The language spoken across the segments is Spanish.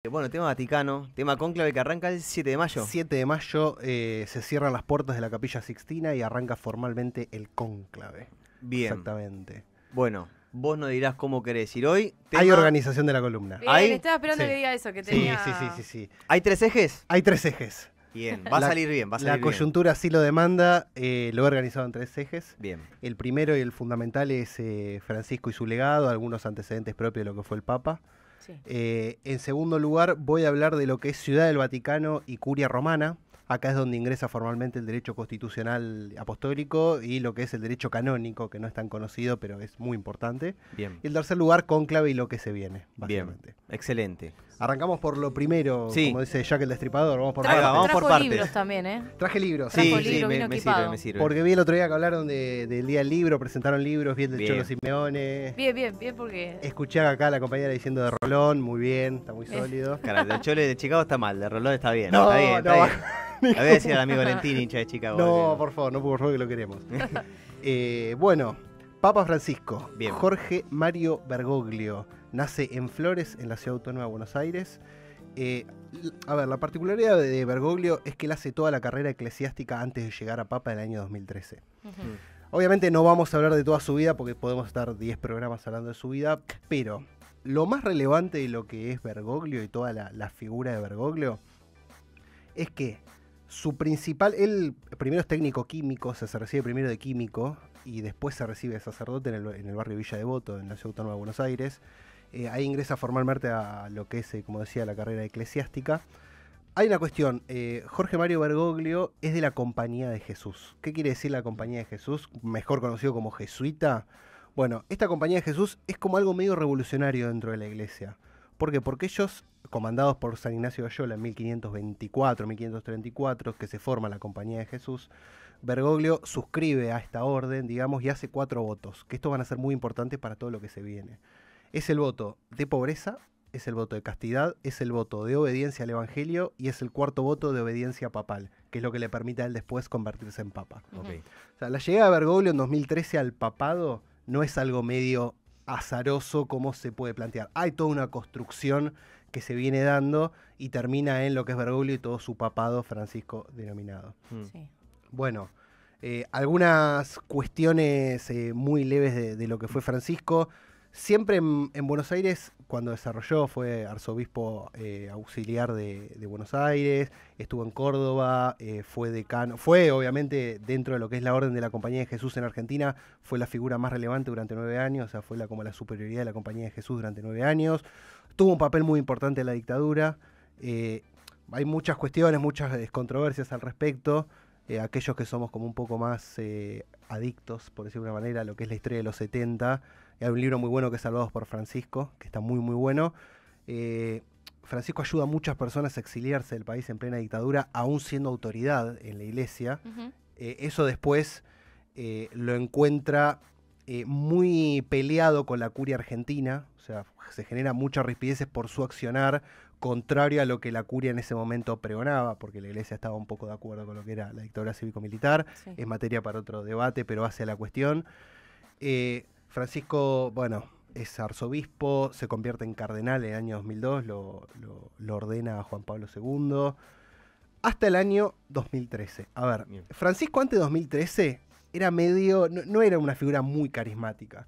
Bueno, tema Vaticano, tema cónclave que arranca el 7 de mayo. 7 de mayo se cierran las puertas de la Capilla Sixtina y arranca formalmente el cónclave. Bien. Exactamente. Bueno, vos nos dirás cómo querés ir hoy. Hay organización de la columna. Bien, ¿Ahí? estaba esperando Sí. que diga eso, que Sí, tenía... sí. ¿Hay 3 ejes? Hay 3 ejes. Bien, va a salir bien, va a salir La bien. coyuntura así lo demanda, lo he organizado en 3 ejes. Bien, El primero y el fundamental es Francisco y su legado, algunos antecedentes propios de lo que fue el Papa. Sí. En segundo lugar, voy a hablar de lo que es Ciudad del Vaticano y Curia Romana. Acá es donde ingresa formalmente el derecho constitucional apostólico y lo que es el derecho canónico, que no es tan conocido, pero es muy importante. bien, Y en tercer lugar, cónclave y lo que se viene, bien. básicamente. Excelente. Arrancamos por lo primero, Sí. como dice Jack el Destripador. Vamos por Ahí va, partes. vamos por Trajo partes. libros también, ¿eh? Traje libros. Trajo Sí, libro, vino me equipado. sirve, me sirve. Porque vi el otro día que hablaron del Día del Libro, presentaron libros, vi el del Bien. Cholo Simeone. Bien, porque... Escuché acá a la compañera diciendo de Rolón, muy bien, está muy sólido. Cara, el del Chole de Chicago está mal, el de Rolón está bien. No, está bien, está no, bien. Le voy a decir al amigo Valentín, hincha de Chicago. No, por favor, que lo queremos. Bueno, Papa Francisco, Bien. Jorge Mario Bergoglio, nace en Flores, en la Ciudad Autónoma de Buenos Aires. A ver, la particularidad de Bergoglio es que él hace toda la carrera eclesiástica antes de llegar a Papa en el año 2013. Ujú. Obviamente no vamos a hablar de toda su vida porque podemos estar 10 programas hablando de su vida, pero lo más relevante de lo que es Bergoglio y toda la figura de Bergoglio es que su principal, él primero es técnico químico, se recibe primero de químico y después se recibe de sacerdote en el barrio Villa Devoto, en la Ciudad Autónoma de Buenos Aires. Ahí ingresa formalmente a lo que es, como decía, la carrera eclesiástica. Hay una cuestión, Jorge Mario Bergoglio es de la Compañía de Jesús. ¿Qué quiere decir la Compañía de Jesús? Mejor conocido como jesuita. Bueno, esta Compañía de Jesús es como algo medio revolucionario dentro de la iglesia. ¿Por qué? Porque ellos, comandados por San Ignacio de Loyola en 1524, 1534, que se forma la Compañía de Jesús, Bergoglio suscribe a esta orden, digamos, y hace 4 votos, que estos van a ser muy importantes para todo lo que se viene. Es el voto de pobreza, es el voto de castidad, es el voto de obediencia al Evangelio y es el 4.º voto de obediencia papal, que es lo que le permite a él después convertirse en papa. Ok. O sea, la llegada de Bergoglio en 2013 al papado no es algo medio azaroso como se puede plantear. Hay toda una construcción que se viene dando y termina en lo que es Bergoglio y todo su papado Francisco denominado. Sí. Bueno, algunas cuestiones muy leves de lo que fue Francisco. Siempre en Buenos Aires, cuando desarrolló, fue arzobispo auxiliar de Buenos Aires, estuvo en Córdoba, fue decano, fue obviamente dentro de lo que es la Orden de la Compañía de Jesús en Argentina, fue la figura más relevante durante 9 años, o sea, fue como la superioridad de la Compañía de Jesús durante 9 años. Tuvo un papel muy importante en la dictadura. Hay muchas cuestiones, muchas controversias al respecto. Aquellos que somos como un poco más adictos, por decirlo de una manera, a lo que es la historia de los 70. Hay un libro muy bueno que es Salvados por Francisco, que está muy bueno. Francisco ayuda a muchas personas a exiliarse del país en plena dictadura, aún siendo autoridad en la iglesia. Ujú. Eso después lo encuentra muy peleado con la curia argentina, o sea, se genera muchas rispideces por su accionar, contrario a lo que la curia en ese momento pregonaba, porque la iglesia estaba un poco de acuerdo con lo que era la dictadura cívico-militar. Sí. Es materia para otro debate, pero hace a la cuestión. Francisco, bueno, es arzobispo, se convierte en cardenal en el año 2002, lo ordena a Juan Pablo II, hasta el año 2013. A ver, Bien. Francisco antes de 2013 era medio, no era una figura muy carismática.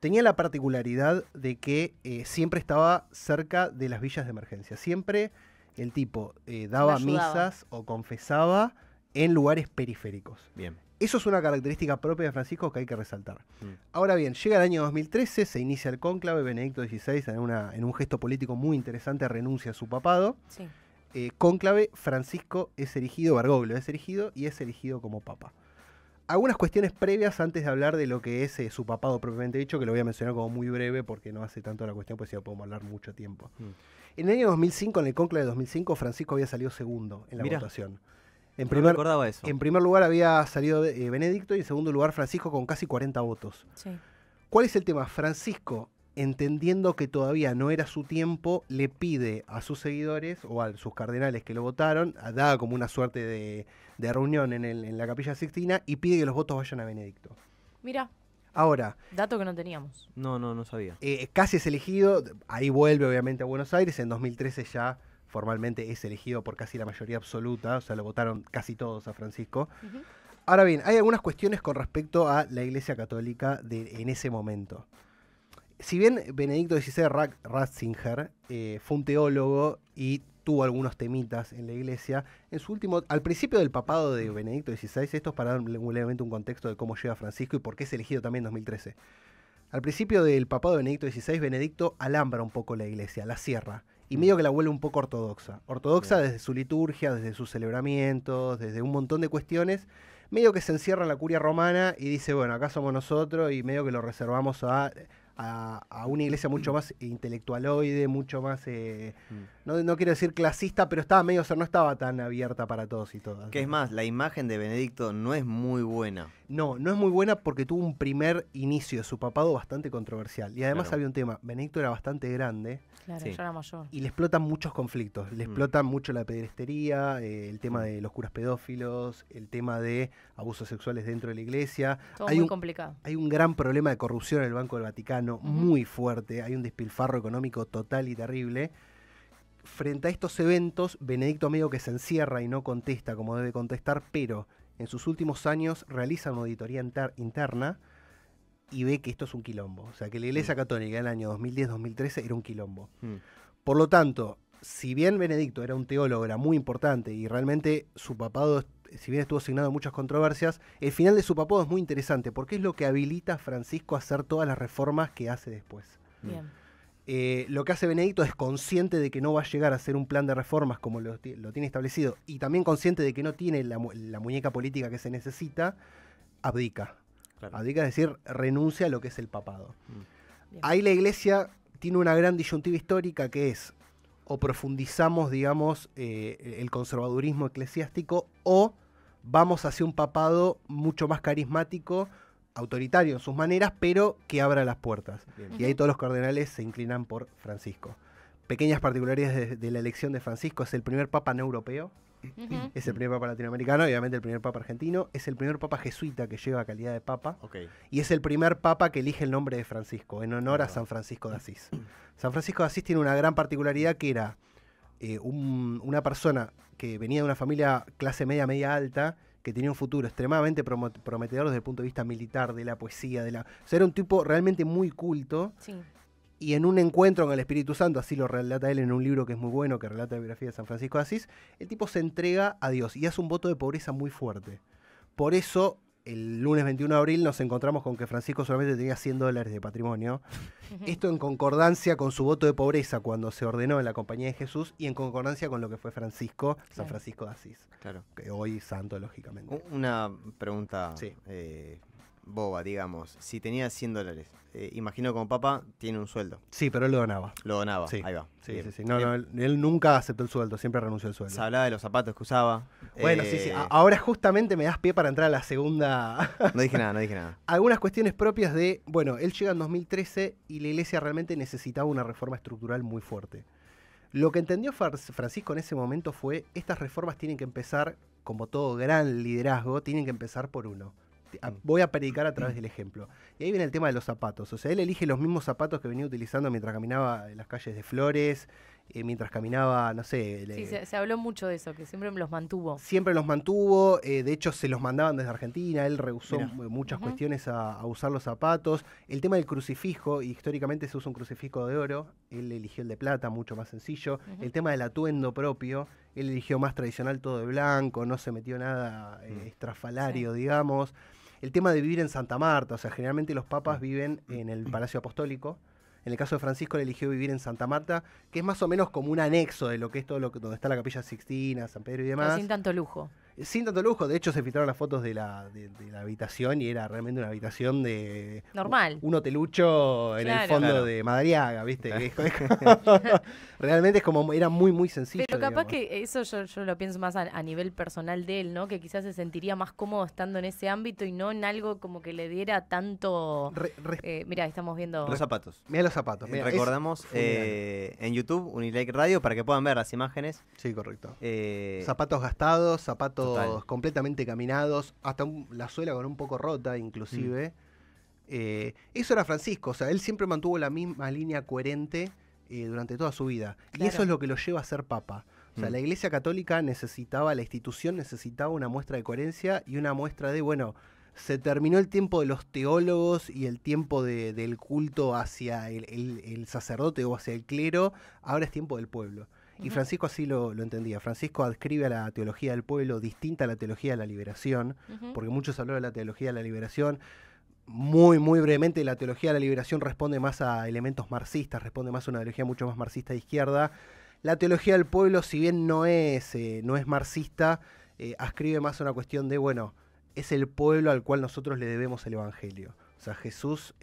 Tenía la particularidad de que siempre estaba cerca de las villas de emergencia. Siempre el tipo daba ayudaba. misas o confesaba en lugares periféricos. Bien. Eso es una característica propia de Francisco que hay que resaltar. Mm. Ahora bien, llega el año 2013, se inicia el cónclave, Benedicto XVI en un gesto político muy interesante renuncia a su papado. Sí. Cónclave, Francisco es erigido, Bergoglio es erigido y es erigido como papa. Algunas cuestiones previas antes de hablar de lo que es su papado propiamente dicho, que lo voy a mencionar como muy breve porque no hace tanto la cuestión, pues ya podemos hablar mucho tiempo. En el año 2005, en el cónclave de 2005, Francisco había salido segundo en la Mirá. votación. No recordaba eso. En primer lugar había salido Benedicto y en segundo lugar Francisco con casi 40 votos. Sí. ¿Cuál es el tema? Francisco, entendiendo que todavía no era su tiempo, le pide a sus seguidores o a sus cardenales que lo votaron, da como una suerte de reunión en la Capilla Sixtina y pide que los votos vayan a Benedicto. Mira. Ahora, Dato que no teníamos. No sabía. casi es elegido, ahí vuelve obviamente a Buenos Aires, en 2013 ya formalmente es elegido por casi la mayoría absoluta, o sea, lo votaron casi todos a Francisco. Ujú. Ahora bien, hay algunas cuestiones con respecto a la Iglesia Católica en ese momento. Si bien Benedicto XVI Ratzinger fue un teólogo y tuvo algunos temitas en la Iglesia, al principio del papado de Benedicto XVI, esto es para dar levemente un contexto de cómo llega Francisco y por qué es elegido también en 2013. Al principio del papado de Benedicto XVI, Benedicto alambra un poco la Iglesia, la cierra, y medio que la vuelve un poco ortodoxa. Ortodoxa desde su liturgia, desde sus celebramientos, desde un montón de cuestiones, medio que se encierra en la curia romana y dice, bueno, acá somos nosotros, y medio que lo reservamos a una iglesia mucho más intelectualoide, mucho más, no quiero decir clasista, pero estaba medio, o sea, no estaba tan abierta para todos y todas. Que es más, la imagen de Benedicto no es muy buena. No es muy buena porque tuvo un primer inicio de su papado bastante controversial. Y además había un tema, Benedicto era bastante grande. Claro, Sí. ya era mayor. Y le explotan muchos conflictos. Le explotan mucho la pederestería, el tema de los curas pedófilos, el tema de abusos sexuales dentro de la iglesia. Todo muy complicado. Hay un gran problema de corrupción en el Banco del Vaticano, muy fuerte. Hay un despilfarro económico total y terrible. Frente a estos eventos, Benedicto medio que se encierra y no contesta como debe contestar, pero en sus últimos años realiza una auditoría interna y ve que esto es un quilombo. O sea, que la Iglesia Católica en el año 2010-2013 era un quilombo. Por lo tanto, si bien Benedicto era un teólogo, era muy importante y realmente su papado, si bien estuvo asignado a muchas controversias, el final de su papado es muy interesante porque es lo que habilita a Francisco a hacer todas las reformas que hace después. Bien. Lo que hace Benedicto es consciente de que no va a llegar a hacer un plan de reformas como lo tiene establecido y también consciente de que no tiene la muñeca política que se necesita, abdica. Claro. Abdica, es decir, renuncia a lo que es el papado. Bien. Ahí la iglesia tiene una gran disyuntiva histórica que es o profundizamos, digamos, el conservadurismo eclesiástico o vamos hacia un papado mucho más carismático, autoritario en sus maneras, pero que abra las puertas. Bien. Y ahí todos los cardenales se inclinan por Francisco. Pequeñas particularidades de la elección de Francisco: es el primer papa no europeo, Ujú. es el primer papa latinoamericano, obviamente el primer papa argentino, es el primer papa jesuita que lleva calidad de papa, Ok. y es el primer papa que elige el nombre de Francisco, en honor a San Francisco de Asís. San Francisco de Asís tiene una gran particularidad que era una persona que venía de una familia clase media alta, que tenía un futuro extremadamente prometedor desde el punto de vista militar, de la poesía, o sea, era un tipo realmente muy culto, Sí. y en un encuentro con el Espíritu Santo, así lo relata él en un libro que es muy bueno, que relata la biografía de San Francisco de Asís, el tipo se entrega a Dios y hace un voto de pobreza muy fuerte. Por eso, el lunes 21 de abril nos encontramos con que Francisco solamente tenía $100 de patrimonio. Esto en concordancia con su voto de pobreza cuando se ordenó en la Compañía de Jesús y en concordancia con lo que fue Francisco, San Claro. Francisco de Asís, Claro. que hoy santo, lógicamente. Una pregunta Sí. boba, digamos. Si tenía $100, imagino como papa tiene un sueldo. Sí, pero él lo donaba. Lo donaba. Sí. Ahí va. Sí, Bien. sí, sí. No, él nunca aceptó el sueldo, siempre renunció al sueldo. Se hablaba de los zapatos que usaba. Bueno, sí. Ahora justamente me das pie para entrar a la segunda. No dije nada. Algunas cuestiones propias de, bueno, él llega en 2013 y la iglesia realmente necesitaba una reforma estructural muy fuerte. Lo que entendió Francisco en ese momento fue, estas reformas tienen que empezar, como todo gran liderazgo, tienen que empezar por uno. Voy a predicar a través del ejemplo. Y ahí viene el tema de los zapatos. O sea, él elige los mismos zapatos que venía utilizando mientras caminaba en las calles de Flores, mientras caminaba, no sé... Sí, se habló mucho de eso, que siempre los mantuvo. Siempre los mantuvo, de hecho se los mandaban desde Argentina, él rehusó Mirá. muchas cuestiones a usar los zapatos. El tema del crucifijo, y históricamente se usa un crucifijo de oro, él eligió el de plata, mucho más sencillo. El tema del atuendo propio, él eligió más tradicional, todo de blanco, no se metió nada estrafalario, digamos. El tema de vivir en Santa Marta, o sea, generalmente los papas viven en el Palacio Apostólico. En el caso de Francisco, él eligió vivir en Santa Marta, que es más o menos como un anexo de lo que es todo donde está la Capilla Sixtina, San Pedro y Pero demás. sin tanto lujo. Sin tanto lujo, de hecho se filtraron las fotos de la habitación y era realmente una habitación de... Normal. Un hotelucho en el Claro. fondo Claro. de Madariaga, ¿viste? Realmente es como, era muy sencillo. Pero capaz digamos. que eso yo lo pienso más a nivel personal de él, ¿no? Que quizás se sentiría más cómodo estando en ese ámbito y no en algo como que le diera tanto... Mira, estamos viendo... Los zapatos. Mirá los zapatos. mirá, es Recordamos fulminante. en YouTube, Unilike Radio, para que puedan ver las imágenes. Sí, correcto. Eh, Zapatos gastados, zapatos Total. completamente caminados, hasta la suela con un poco rota inclusive. Eso era Francisco, o sea, él siempre mantuvo la misma línea coherente durante toda su vida. Claro. Y eso es lo que lo lleva a ser papa. O sea, la Iglesia Católica necesitaba, la institución necesitaba una muestra de coherencia y una muestra de, bueno, se terminó el tiempo de los teólogos y el tiempo del culto hacia el sacerdote o hacia el clero, ahora es tiempo del pueblo. Y Francisco así lo entendía. Francisco adscribe a la teología del pueblo, distinta a la teología de la liberación, porque muchos hablaron de la teología de la liberación. Muy, muy brevemente, la teología de la liberación responde más a elementos marxistas, responde más a una teología mucho más marxista de izquierda. La teología del pueblo, si bien no es marxista, ascribe más a una cuestión de, bueno, es el pueblo al cual nosotros le debemos el evangelio. O sea, Jesús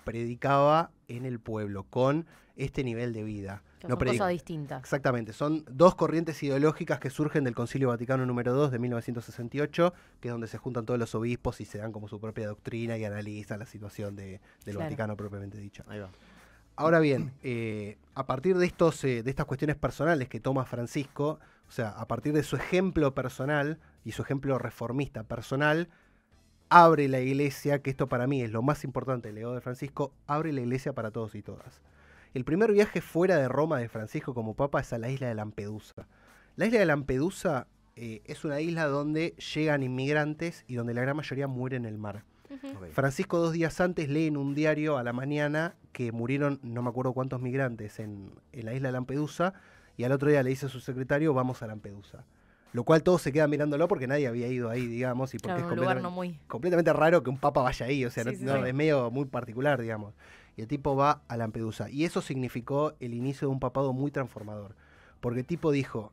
predicaba en el pueblo con este nivel de vida. No son cosas distintas. Exactamente, son dos corrientes ideológicas que surgen del Concilio Vaticano número 2 de 1968, que es donde se juntan todos los obispos y se dan como su propia doctrina y analizan la situación del Vaticano propiamente dicha. Ahí va. Ahora bien, a partir de estas cuestiones personales que toma Francisco, o sea, a partir de su ejemplo personal y su ejemplo reformista personal, abre la iglesia, que esto para mí es lo más importante del legado de Francisco, abre la iglesia para todos y todas. El primer viaje fuera de Roma de Francisco como papa es a la isla de Lampedusa. La isla de Lampedusa es una isla donde llegan inmigrantes y donde la gran mayoría muere en el mar. Okay. Francisco 2 días antes lee en un diario a la mañana que murieron no me acuerdo cuántos migrantes en la isla de Lampedusa y al otro día le dice a su secretario vamos a Lampedusa. Lo cual todos se quedan mirándolo porque nadie había ido ahí, digamos, y porque claro, es completamente raro que un papa vaya ahí, o sea, sí, es medio muy particular, digamos. Y el tipo va a Lampedusa. Y eso significó el inicio de un papado muy transformador. Porque el tipo dijo,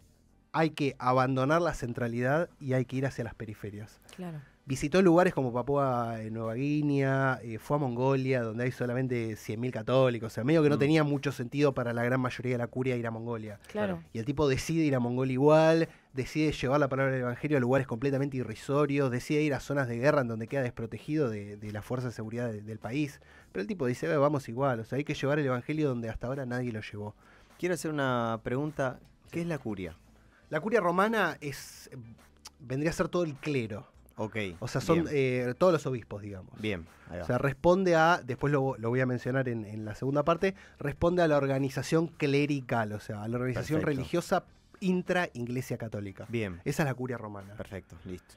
hay que abandonar la centralidad y hay que ir hacia las periferias. Claro. Visitó lugares como Papúa Nueva Guinea, fue a Mongolia, donde hay solamente 100.000 católicos. O sea, medio que no tenía mucho sentido para la gran mayoría de la curia ir a Mongolia. Claro. Y el tipo decide ir a Mongolia igual, decide llevar la palabra del evangelio a lugares completamente irrisorios, decide ir a zonas de guerra en donde queda desprotegido de la fuerza de seguridad del país. Pero el tipo dice, vamos igual, o sea, hay que llevar el evangelio donde hasta ahora nadie lo llevó. Quiero hacer una pregunta. ¿Qué es la curia? La curia romana vendría a ser todo el clero. Ok. O sea, son todos los obispos, digamos. Bien, ahí va. O sea, responde a, después lo voy a mencionar en la segunda parte, responde a la organización clerical, o sea, a la organización Perfecto. religiosa intra-iglesia católica. Bien. Esa es la curia romana. Perfecto, listo.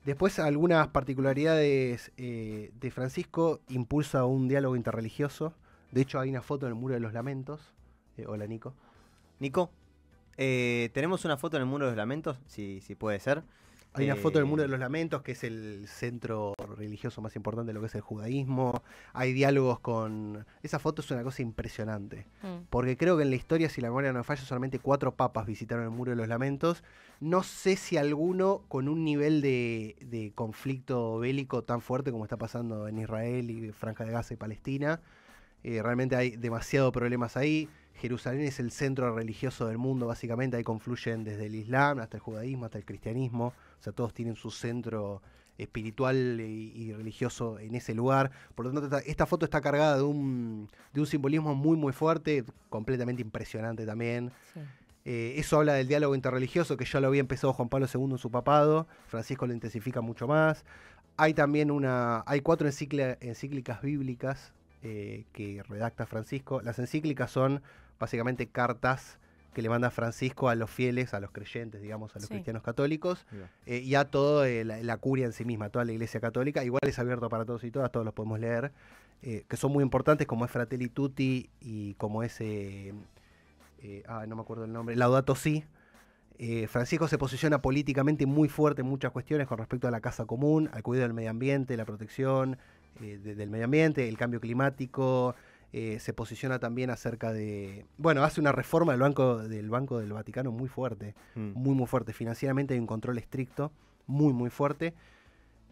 Después, algunas particularidades de Francisco, impulsa un diálogo interreligioso. De hecho, hay una foto en el Muro de los Lamentos. Hola, Nico. Nico, ¿tenemos una foto en el Muro de los Lamentos? Si puede ser. Hay una foto del Muro de los Lamentos, que es el centro religioso más importante de lo que es el judaísmo. Hay diálogos con... Esa foto es una cosa impresionante. Porque creo que en la historia, si la memoria no me falla, solamente 4 papas visitaron el Muro de los Lamentos. No sé si alguno con un nivel de conflicto bélico tan fuerte como está pasando en Israel y Franja de Gaza y Palestina. Realmente hay demasiados problemas ahí. Jerusalén es el centro religioso del mundo, básicamente. Ahí confluyen desde el Islam hasta el judaísmo, hasta el cristianismo. O sea, todos tienen su centro espiritual y religioso en ese lugar. Por lo tanto, esta foto está cargada de un simbolismo muy, muy fuerte, completamente impresionante también. Sí. Eso habla del diálogo interreligioso, que ya lo había empezado Juan Pablo II en su papado. Francisco lo intensifica mucho más. Hay también hay 4 encíclicas bíblicas que redacta Francisco. Las encíclicas son básicamente cartas que le manda Francisco a los fieles, a los creyentes, digamos, a los cristianos católicos, y a toda la curia en sí misma, toda la iglesia católica. Igual es abierto para todos y todas, todos los podemos leer, que son muy importantes, como es Fratelli Tutti y como es, no me acuerdo el nombre, Laudato Si. Francisco se posiciona políticamente muy fuerte en muchas cuestiones con respecto a la casa común, al cuidado del medio ambiente, la protección del medio ambiente, el cambio climático. Se posiciona también acerca de... Bueno, hace una reforma del Banco del Vaticano muy fuerte, muy, muy fuerte. Financieramente hay un control estricto, muy, muy fuerte.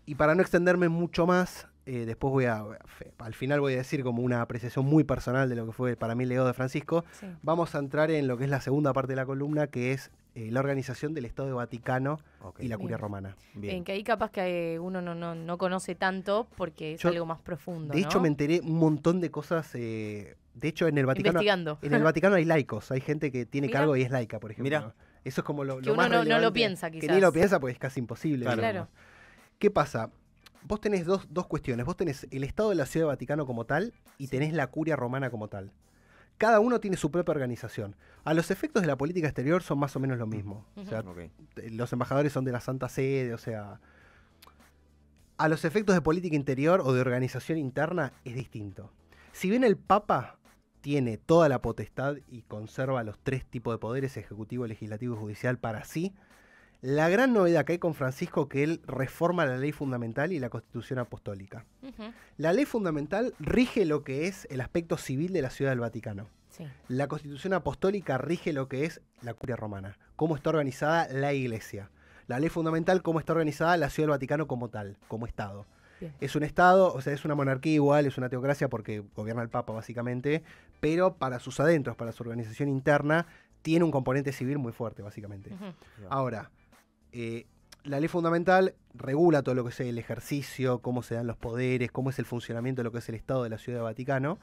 Y para no extenderme mucho más, después al final voy a decir como una apreciación muy personal de lo que fue para mí el legado de Francisco. Sí. Vamos a entrar en lo que es la segunda parte de la columna, que es la organización del Estado de Vaticano y la curia romana. Bien, que ahí capaz que uno no conoce tanto porque es algo más profundo. De hecho, me enteré un montón de cosas. De hecho, en el Vaticano. Investigando. En el Vaticano hay laicos, hay gente que tiene cargo y es laica, por ejemplo. Mira. Eso es como lo que más uno relevante, no lo piensa, quizás. Que ni lo piensa, pues es casi imposible. Claro. ¿Qué pasa? vos tenés dos cuestiones. Vos tenés el Estado de la Ciudad del Vaticano como tal y tenés la Curia Romana como tal. Cada uno tiene su propia organización. A los efectos de la política exterior son más o menos lo mismo. O sea, los embajadores son de la Santa Sede, o sea... A los efectos de política interior o de organización interna es distinto. Si bien el Papa tiene toda la potestad y conserva los 3 tipos de poderes, ejecutivo, legislativo y judicial para sí, la gran novedad que hay con Francisco es que él reforma la ley fundamental y la Constitución Apostólica. La ley fundamental rige lo que es el aspecto civil de la Ciudad del Vaticano. Sí. La Constitución Apostólica rige lo que es la Curia Romana, cómo está organizada la Iglesia. La ley fundamental, cómo está organizada la Ciudad del Vaticano como tal, como Estado. Bien. Es un Estado, o sea, es una monarquía igual, es una teocracia porque gobierna el Papa básicamente, pero para sus adentros, para su organización interna, tiene un componente civil muy fuerte básicamente. Ahora, la ley fundamental regula todo lo que es el ejercicio, cómo se dan los poderes, cómo es el funcionamiento de lo que es el Estado de la Ciudad del Vaticano.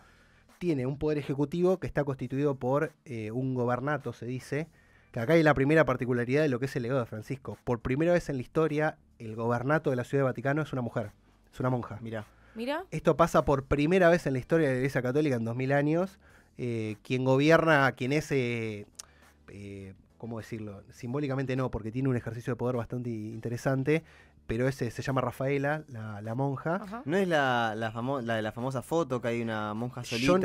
Tiene un poder ejecutivo que está constituido por un gobernato, se dice, que acá hay la primera particularidad de lo que es el legado de Francisco. Por primera vez en la historia, el gobernato de la Ciudad del Vaticano es una mujer, es una monja. Mirá. Esto pasa por primera vez en la historia de la Iglesia Católica en 2000 años. Quien gobierna, quien es... ¿cómo decirlo? Simbólicamente no, porque tiene un ejercicio de poder bastante interesante, pero se llama Rafaela, la monja. Ajá. ¿No es la de la famosa foto que hay una monja solita? Yo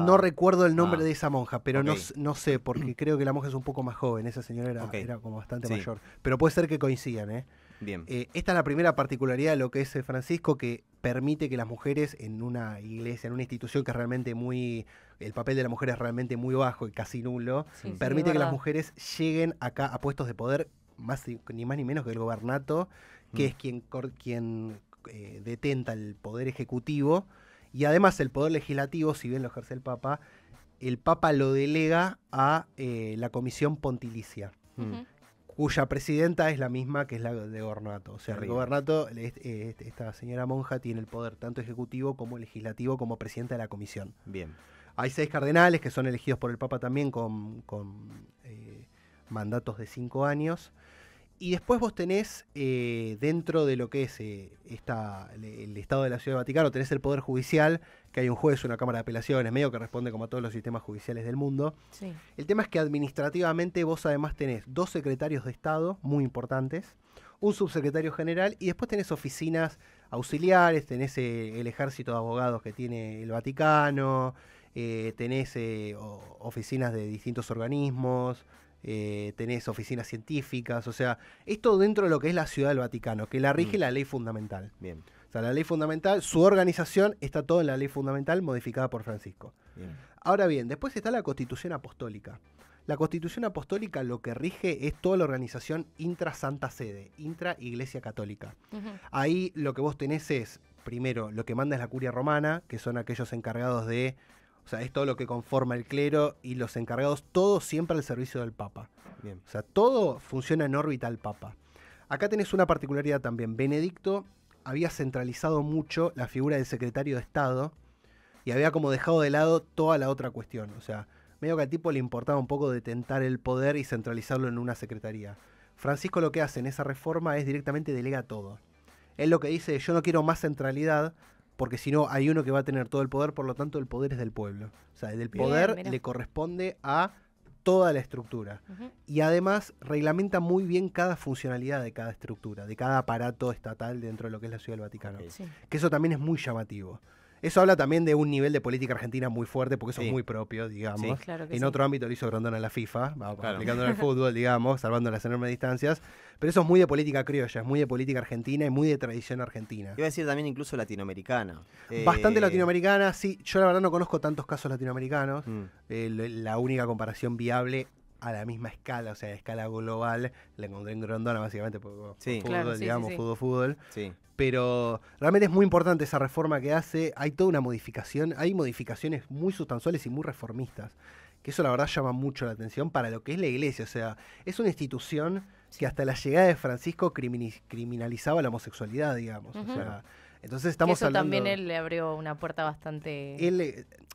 no recuerdo el nombre de esa monja, pero no sé, porque creo que la monja es un poco más joven, esa señora era como bastante mayor. Pero puede ser que coincidan, ¿eh? Bien. Esta es la primera particularidad de lo que es Francisco, que permite que las mujeres en una iglesia, en una institución que es realmente muy... El papel de la mujer es realmente muy bajo y casi nulo. Permite que las mujeres lleguen acá a puestos de poder, ni más ni menos que el gobernato, que es quien detenta el poder ejecutivo. Y además el poder legislativo, si bien lo ejerce el Papa lo delega a la Comisión Pontilicia. Cuya presidenta es la misma que es la de gobernato. O sea, el gobernato, esta señora monja tiene el poder tanto ejecutivo como legislativo como presidenta de la comisión. Bien. Hay 6 cardenales que son elegidos por el Papa también con mandatos de 5 años. Y después vos tenés, dentro de lo que es el Estado de la Ciudad del Vaticano, tenés el Poder Judicial, que hay un juez, una Cámara de Apelaciones, medio que responde como a todos los sistemas judiciales del mundo. Sí. El tema es que administrativamente vos además tenés 2 secretarios de Estado muy importantes, un subsecretario general y después tenés oficinas auxiliares, tenés el ejército de abogados que tiene el Vaticano, tenés oficinas de distintos organismos, tenés oficinas científicas, o sea, esto dentro de lo que es la Ciudad del Vaticano, que la rige la ley fundamental. Bien. O sea, la ley fundamental, su organización está todo en la ley fundamental modificada por Francisco. Bien. Ahora bien, después está la Constitución Apostólica. La Constitución Apostólica lo que rige es toda la organización intra-Santa Sede, intra-Iglesia Católica. Ahí lo que vos tenés es, primero, lo que manda es la Curia Romana, que son aquellos encargados de... O sea, es todo lo que conforma el clero y los encargados, todo siempre al servicio del Papa. Bien. O sea, todo funciona en órbita al Papa. Acá tenés una particularidad también. Benedicto había centralizado mucho la figura del secretario de Estado y había como dejado de lado toda la otra cuestión. O sea, medio que al tipo le importaba un poco detentar el poder y centralizarlo en una secretaría. Francisco lo que hace en esa reforma es directamente delega todo. Él lo que dice es, yo no quiero más centralidad, porque si no hay uno que va a tener todo el poder, por lo tanto el poder es del pueblo. O sea, del poder le corresponde a toda la estructura. Y además reglamenta muy bien cada funcionalidad de cada estructura, de cada aparato estatal dentro de lo que es la Ciudad del Vaticano. Sí. Que eso también es muy llamativo. Eso habla también de un nivel de política argentina muy fuerte, porque eso es muy propio, digamos. Sí, claro que en otro ámbito lo hizo Grondona en la FIFA, aplicándolo al fútbol, digamos, salvando las enormes distancias. Pero eso es muy de política criolla, es muy de política argentina y muy de tradición argentina. Iba a decir también incluso latinoamericana. Bastante latinoamericana, sí. Yo la verdad no conozco tantos casos latinoamericanos. La única comparación viable a la misma escala, o sea, a escala global, la encontré en Grondona básicamente, porque fútbol, claro, digamos, fútbol. Sí. Pero realmente es muy importante esa reforma que hace. Hay toda una modificación, hay modificaciones muy sustanciales y muy reformistas, que eso la verdad llama mucho la atención para lo que es la iglesia. O sea, es una institución que hasta la llegada de Francisco criminalizaba la homosexualidad, digamos. O sea, entonces estamos eso hablando... también él le abrió una puerta bastante...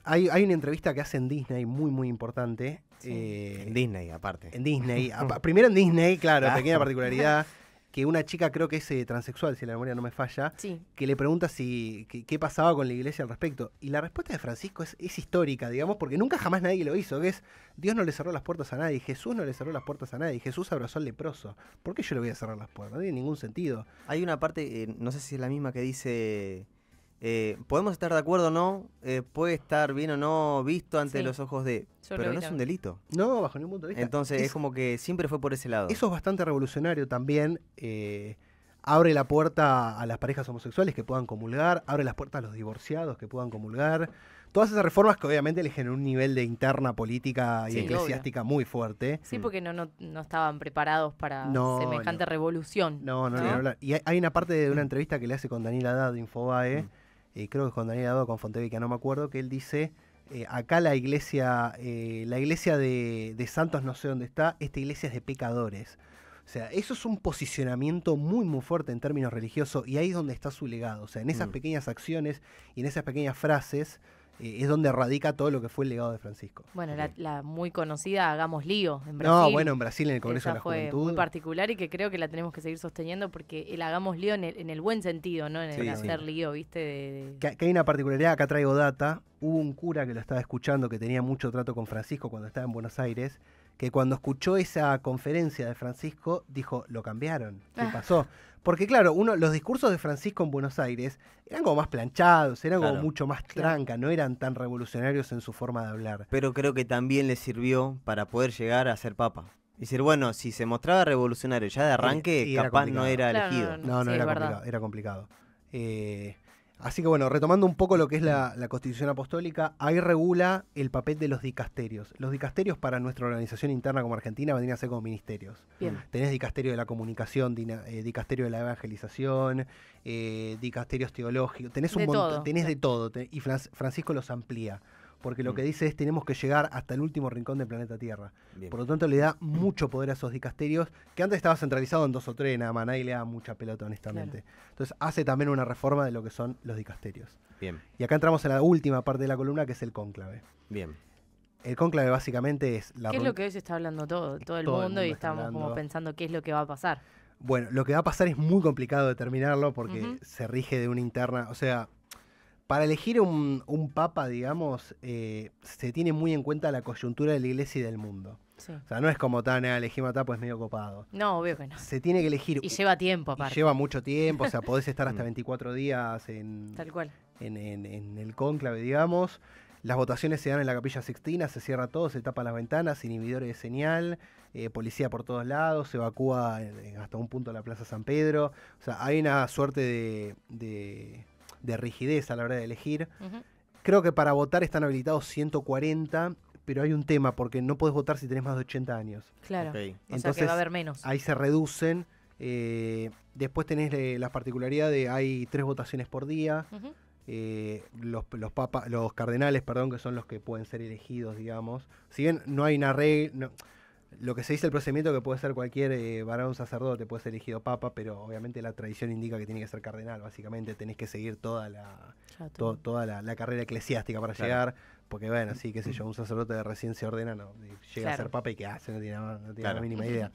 Hay una entrevista que hace en Disney muy, muy importante. En Disney, aparte. En Disney. Primero en Disney, claro, pequeña particularidad. que una chica, creo que es transexual, si la memoria no me falla, Sí. que le pregunta qué pasaba con la iglesia al respecto. Y la respuesta de Francisco es histórica, digamos, porque nunca jamás nadie lo hizo, que es, Dios no le cerró las puertas a nadie, Jesús no le cerró las puertas a nadie, Jesús abrazó al leproso. ¿Por qué yo le voy a cerrar las puertas? No tiene ningún sentido. Hay una parte, no sé si es la misma, que dice, podemos estar de acuerdo o no, puede estar bien o no visto ante los ojos de... Yo pero no es un delito. No, bajo ningún punto de vista. Entonces es como que siempre fue por ese lado. Eso es bastante revolucionario también. Abre la puerta a las parejas homosexuales que puedan comulgar, abre las puertas a los divorciados que puedan comulgar. Todas esas reformas que obviamente le generan un nivel de interna política y Sí, eclesiástica muy fuerte. Sí, porque no estaban preparados para No, semejante revolución. No, ni hablar. Y hay una parte de una entrevista que le hace con Daniel Haddad de Infobae, creo que con Daniel Haddad o con Fontevica, no me acuerdo, que él dice, acá la iglesia de santos no sé dónde está, esta iglesia es de pecadores. O sea, eso es un posicionamiento muy, muy fuerte en términos religiosos y ahí es donde está su legado. O sea, en esas pequeñas acciones y en esas pequeñas frases es donde radica todo lo que fue el legado de Francisco. Bueno, la muy conocida Hagamos Lío en Brasil. No, bueno, en Brasil, en el Congreso Esa de la fue Juventud. muy particular y que creo que la tenemos que seguir sosteniendo porque el Hagamos Lío en el buen sentido, ¿no? En el hacer lío, ¿viste? Que hay una particularidad, acá traigo data. Hubo un cura que lo estaba escuchando que tenía mucho trato con Francisco cuando estaba en Buenos Aires, que cuando escuchó esa conferencia de Francisco dijo, lo cambiaron. ¿Qué pasó? Porque claro, los discursos de Francisco en Buenos Aires eran como más planchados, eran como mucho más tranca, no eran tan revolucionarios en su forma de hablar. Pero creo que también le sirvió para poder llegar a ser papa. Es decir, bueno, si se mostraba revolucionario ya de arranque, capaz no era elegido. No, era complicado. Así que bueno, retomando un poco lo que es la Constitución Apostólica, ahí regula el papel de los dicasterios. Los dicasterios para nuestra organización interna como Argentina vendrían a ser como ministerios. Bien. Tenés dicasterio de la comunicación, dicasterio de la evangelización, dicasterios teológicos, tenés un montón, tenés de todo, y Francisco los amplía. Porque lo que dice es tenemos que llegar hasta el último rincón del planeta Tierra. Bien. Por lo tanto le da mucho poder a esos dicasterios, que antes estaba centralizado en 2 o 3, nada más, nadie le da mucha pelota honestamente. Claro. Entonces hace también una reforma de lo que son los dicasterios. Bien. Y acá entramos en la última parte de la columna, que es el cónclave. Bien. El cónclave básicamente es ¿Qué es lo que hoy se está hablando todo el mundo y estamos como pensando qué es lo que va a pasar? Bueno, lo que va a pasar es muy complicado determinarlo porque se rige de una interna, o sea... Para elegir un papa, digamos, se tiene muy en cuenta la coyuntura de la iglesia y del mundo. Sí. O sea, no es como tan, elegimos a Tapo, es medio copado. No, obvio que no. Se tiene que elegir. Y lleva tiempo, aparte. Lleva mucho tiempo, o sea, podés estar hasta 24 días Tal cual. En el cónclave, digamos. Las votaciones se dan en la Capilla Sixtina, se cierra todo, se tapan las ventanas, inhibidores de señal, policía por todos lados, se evacúa hasta un punto la Plaza San Pedro. O sea, hay una suerte de rigidez a la hora de elegir. Creo que para votar están habilitados 140, pero hay un tema, porque no podés votar si tenés más de 80 años. Claro, entonces que va a haber menos. Ahí se reducen. Después tenés la particularidad de hay 3 votaciones por día. Los cardenales, perdón, que son los que pueden ser elegidos, digamos. Si bien no hay una regla... Lo que se dice el procedimiento que puede ser cualquier varón sacerdote, puede ser elegido papa, pero obviamente la tradición indica que tiene que ser cardenal. Básicamente tenés que seguir toda la carrera eclesiástica para llegar, porque bueno, sí, qué sé yo, un sacerdote de recién se ordena, no, llega a ser papa y qué hace, no tiene la mínima idea.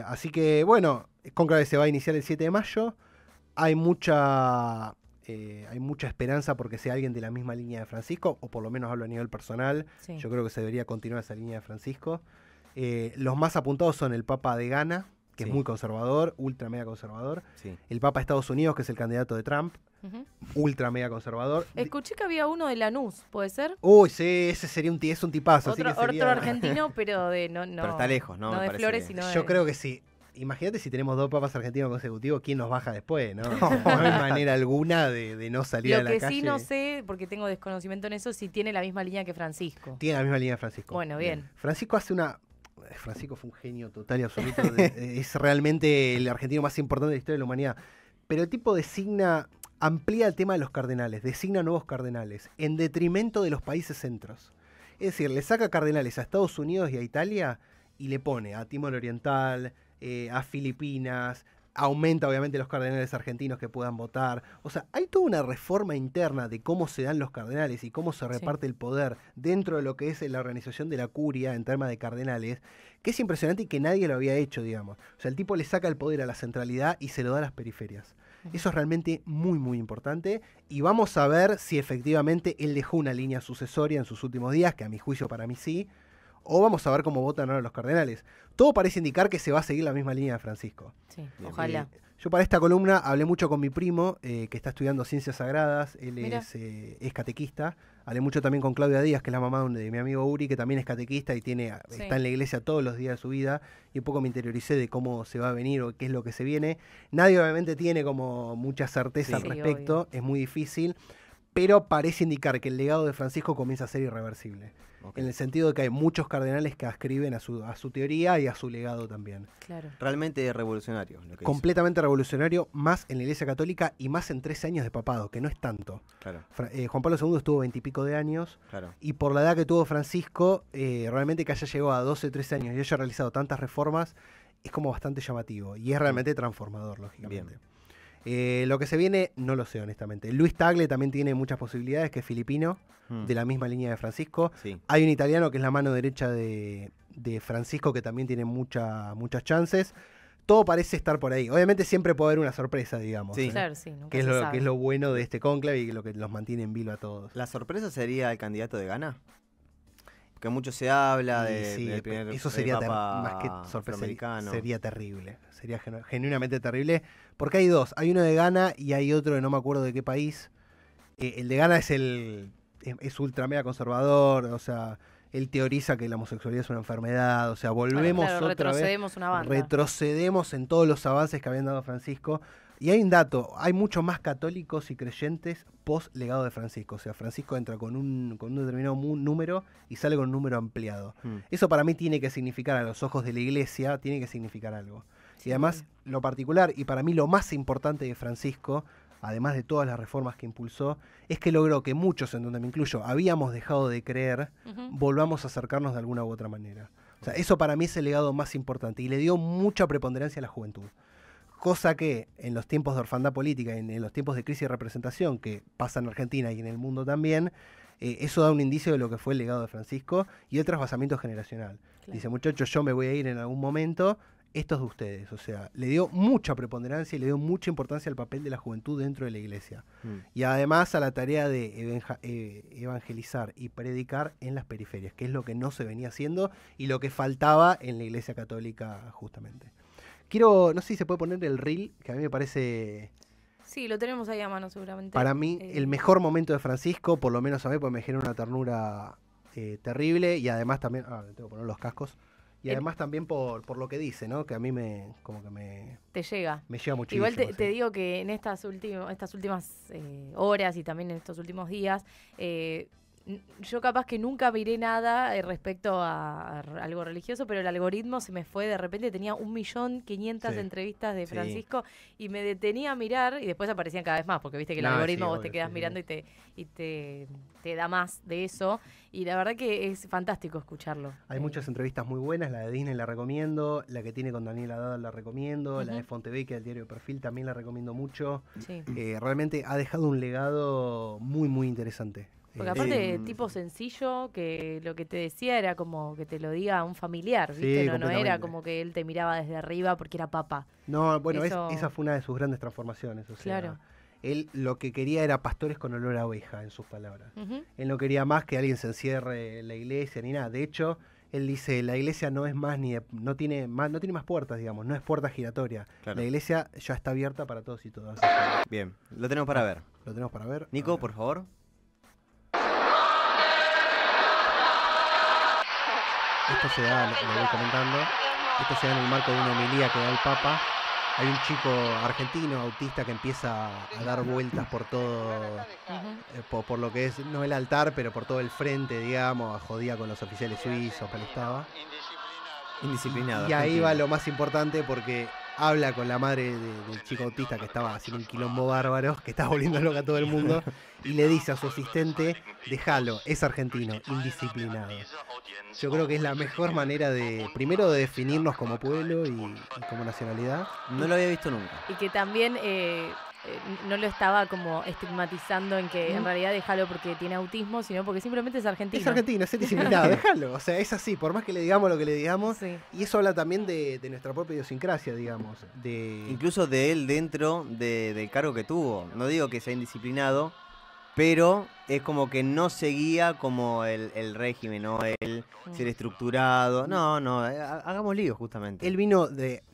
Así que bueno, cónclave se va a iniciar el 7 de mayo. Hay mucha esperanza porque sea alguien de la misma línea de Francisco, o por lo menos hablo a nivel personal. Sí. Yo creo que se debería continuar esa línea de Francisco. Los más apuntados son el Papa de Ghana, que es muy conservador, ultra mega conservador. Sí. El Papa de Estados Unidos, que es el candidato de Trump, ultra mega conservador. Escuché que había uno de Lanús, ¿puede ser? Uy, sí, ese sería un tipazo. Otro argentino, pero no. Pero está lejos, ¿no? No de Flores, sino de... Yo creo que sí. Imagínate si tenemos 2 papas argentinos consecutivos, ¿quién nos baja después? No, no hay manera alguna de no salir a la calle. Lo que sí no sé, porque tengo desconocimiento en eso, si tiene la misma línea que Francisco. Tiene la misma línea de Francisco. Bueno, bien. Francisco Francisco fue un genio total y absoluto. Es realmente el argentino más importante de la historia de la humanidad. Pero el tipo amplía el tema de los cardenales, designa nuevos cardenales, en detrimento de los países centros. Es decir, le saca cardenales a Estados Unidos y a Italia y le pone a Timor Oriental, a Filipinas, Aumenta obviamente los cardenales argentinos que puedan votar. O sea, hay toda una reforma interna de cómo se dan los cardenales y cómo se reparte el poder dentro de lo que es la organización de la curia en temas de cardenales, que es impresionante y que nadie lo había hecho, digamos. O sea, el tipo le saca el poder a la centralidad y se lo da a las periferias. Eso es realmente muy, muy importante. Y vamos a ver si efectivamente él dejó una línea sucesoria en sus últimos días, que a mi juicio para mí sí. O vamos a ver cómo votan ahora los cardenales. Todo parece indicar que se va a seguir la misma línea de Francisco. Sí, ojalá. Yo para esta columna hablé mucho con mi primo, que está estudiando Ciencias Sagradas. Él es catequista. Hablé mucho también con Claudia Díaz, que es la mamá de mi amigo Uri, que también es catequista y está en la iglesia todos los días de su vida. Y un poco me interioricé de cómo se va a venir o qué es lo que se viene. Nadie obviamente tiene como mucha certeza al respecto. Es muy difícil. Pero parece indicar que el legado de Francisco comienza a ser irreversible. En el sentido de que hay muchos cardenales que ascriben a su teoría y a su legado también. Claro. Realmente revolucionario. Lo que completamente revolucionario, más en la Iglesia Católica y más en 13 años de papado, que no es tanto. Claro. Juan Pablo II estuvo 20 y pico de años. Claro. Y por la edad que tuvo Francisco, realmente que haya llegado a 12, 13 años y haya realizado tantas reformas, es como bastante llamativo. Y es realmente transformador, lógicamente. Lo que se viene, no lo sé honestamente. Luis Tagle también tiene muchas posibilidades, que es filipino, de la misma línea de Francisco. Sí. Hay un italiano que es la mano derecha de Francisco, que también tiene muchas chances. Todo parece estar por ahí. Obviamente siempre puede haber una sorpresa, digamos. Sí. Claro, sí, nunca que es lo bueno de este cónclave y lo que los mantiene en vilo a todos. ¿La sorpresa sería el candidato de Ghana? Porque mucho se habla del primer eso sería papa más que sorpresa, afroamericano. sería terrible. Sería genuinamente terrible. Porque hay dos. Hay uno de Ghana y hay otro de no me acuerdo de qué país. El de Ghana es ultra mega conservador. O sea, él teoriza que la homosexualidad es una enfermedad. O sea, volvemos retrocedemos una banda. Retrocedemos en todos los avances que habían dado Francisco. Y hay un dato, hay mucho más católicos y creyentes post legado de Francisco. O sea, Francisco entra con un determinado número y sale con un número ampliado. Eso para mí tiene que significar, a los ojos de la iglesia, tiene que significar algo. Sí, y además, lo particular, y para mí lo más importante de Francisco, además de todas las reformas que impulsó, es que logró que muchos, en donde me incluyo, habíamos dejado de creer, volvamos a acercarnos de alguna u otra manera. O sea, eso para mí es el legado más importante y le dio mucha preponderancia a la juventud. Cosa que en los tiempos de orfandad política, en los tiempos de crisis de representación que pasa en Argentina y en el mundo también, eso da un indicio de lo que fue el legado de Francisco y el trasvasamiento generacional. Claro. Dice, muchachos, yo me voy a ir en algún momento, esto es de ustedes. O sea, le dio mucha preponderancia y le dio mucha importancia al papel de la juventud dentro de la iglesia. Y además a la tarea de evangelizar y predicar en las periferias, que es lo que no se venía haciendo y lo que faltaba en la iglesia católica justamente. No sé si se puede poner el reel, que a mí me parece... Sí, lo tenemos ahí a mano seguramente. Para mí, el mejor momento de Francisco, por lo menos a mí, pues me genera una ternura terrible y además también... tengo que poner los cascos. Y además también por lo que dice, ¿no? Que a mí te llega. Me llega muchísimo. Igual te digo que en estas últimas horas y también en estos últimos días... yo capaz que nunca miré nada respecto a algo religioso, pero el algoritmo se me fue de repente, tenía 1.500.000 entrevistas de Francisco y me detenía a mirar y después aparecían cada vez más, porque viste que el algoritmo vos te quedás mirando y te da más de eso, y la verdad que es fantástico escucharlo. Hay muchas entrevistas muy buenas, la de Disney la recomiendo, la que tiene con Daniel Haddad la recomiendo, la de Fontevecchia del diario Perfil también la recomiendo mucho. Sí. Realmente ha dejado un legado muy, muy interesante. Porque aparte, tipo sencillo, que lo que te decía era como que te lo diga un familiar, ¿viste? No era como que él te miraba desde arriba porque era papa. No, bueno, esa fue una de sus grandes transformaciones. O sea, él lo que quería era pastores con olor a oveja, en sus palabras. Él no quería más que alguien se encierre en la iglesia ni nada. De hecho, él dice, la iglesia no es más no tiene más puertas, digamos, no es puerta giratoria. Claro. La iglesia ya está abierta para todos y todas. Bien, lo tenemos para ver. Lo tenemos para ver. Nico, por favor. Esto se da, lo voy comentando, esto se da en el marco de una homilía que da el Papa. Hay un chico argentino, autista, que empieza a dar vueltas por todo, por lo que es, no el altar, pero por todo el frente, digamos, jodía con los oficiales suizos, que él estaba. Indisciplinado. Y ahí va lo más importante, porque habla con la madre del chico autista que estaba haciendo un quilombo bárbaro, que estaba volviendo loca a todo el mundo, y le dice a su asistente, déjalo, es argentino, indisciplinado. Yo creo que es la mejor manera primero de definirnos como pueblo y como nacionalidad. No lo había visto nunca. Y que también no lo estaba como estigmatizando en que en realidad déjalo porque tiene autismo, sino porque simplemente es argentino. Es argentino, es indisciplinado, déjalo. O sea, es así, por más que le digamos lo que le digamos. Sí. Y eso habla también de nuestra propia idiosincrasia, digamos. Incluso de él dentro del cargo que tuvo. No digo que sea indisciplinado, pero es como que no seguía como el régimen, ¿no? El ser estructurado. No, hagamos lío justamente. Él vino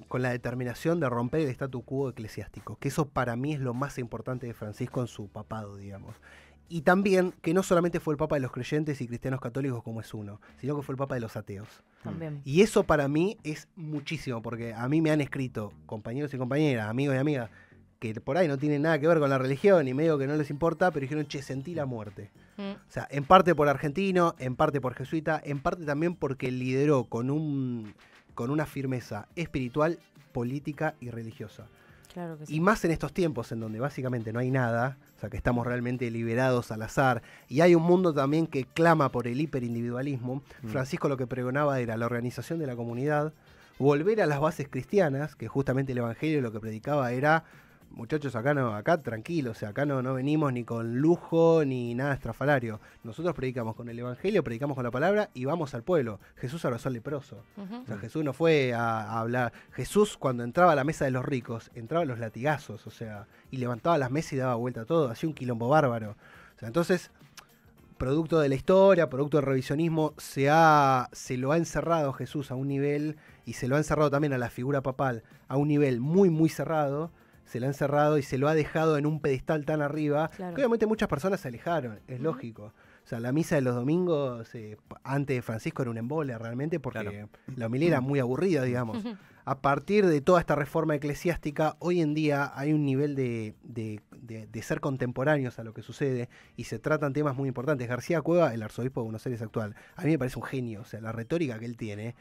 con la determinación de romper el statu quo eclesiástico, que eso para mí es lo más importante de Francisco en su papado, digamos. Y también que no solamente fue el papa de los creyentes y cristianos católicos como es uno, sino que fue el papa de los ateos. También. Y eso para mí es muchísimo, porque a mí me han escrito compañeros y compañeras, amigos y amigas, que por ahí no tienen nada que ver con la religión y medio que no les importa, pero dijeron, che, sentí la muerte. O sea, en parte por argentino, en parte por jesuita, en parte también porque lideró con una firmeza espiritual, política y religiosa. Claro que sí. Y más en estos tiempos en donde básicamente no hay nada, o sea que estamos realmente liberados al azar, y hay un mundo también que clama por el hiperindividualismo. Francisco lo que pregonaba era la organización de la comunidad, volver a las bases cristianas, que justamente el evangelio lo que predicaba era, muchachos, acá tranquilos, o sea, acá no venimos ni con lujo ni nada estrafalario. Nosotros predicamos con el evangelio, predicamos con la palabra y vamos al pueblo. Jesús abrazó al leproso. O sea, Jesús no fue a hablar. Jesús, cuando entraba a la mesa de los ricos, entraba a los latigazos, o sea, y levantaba las mesas y daba vuelta a todo, hacía un quilombo bárbaro. O sea, entonces, producto de la historia, producto del revisionismo, se lo ha encerrado Jesús a un nivel, y se lo ha encerrado también a la figura papal a un nivel muy, muy cerrado. Se lo ha encerrado y se lo ha dejado en un pedestal tan arriba, que obviamente muchas personas se alejaron, es lógico. O sea, la misa de los domingos, antes de Francisco, era un embole realmente, porque la homilía era muy aburrida, digamos. A partir de toda esta reforma eclesiástica, hoy en día hay un nivel de ser contemporáneos a lo que sucede, y se tratan temas muy importantes. García Cueva, el arzobispo de Buenos Aires actual, a mí me parece un genio. O sea, la retórica que él tiene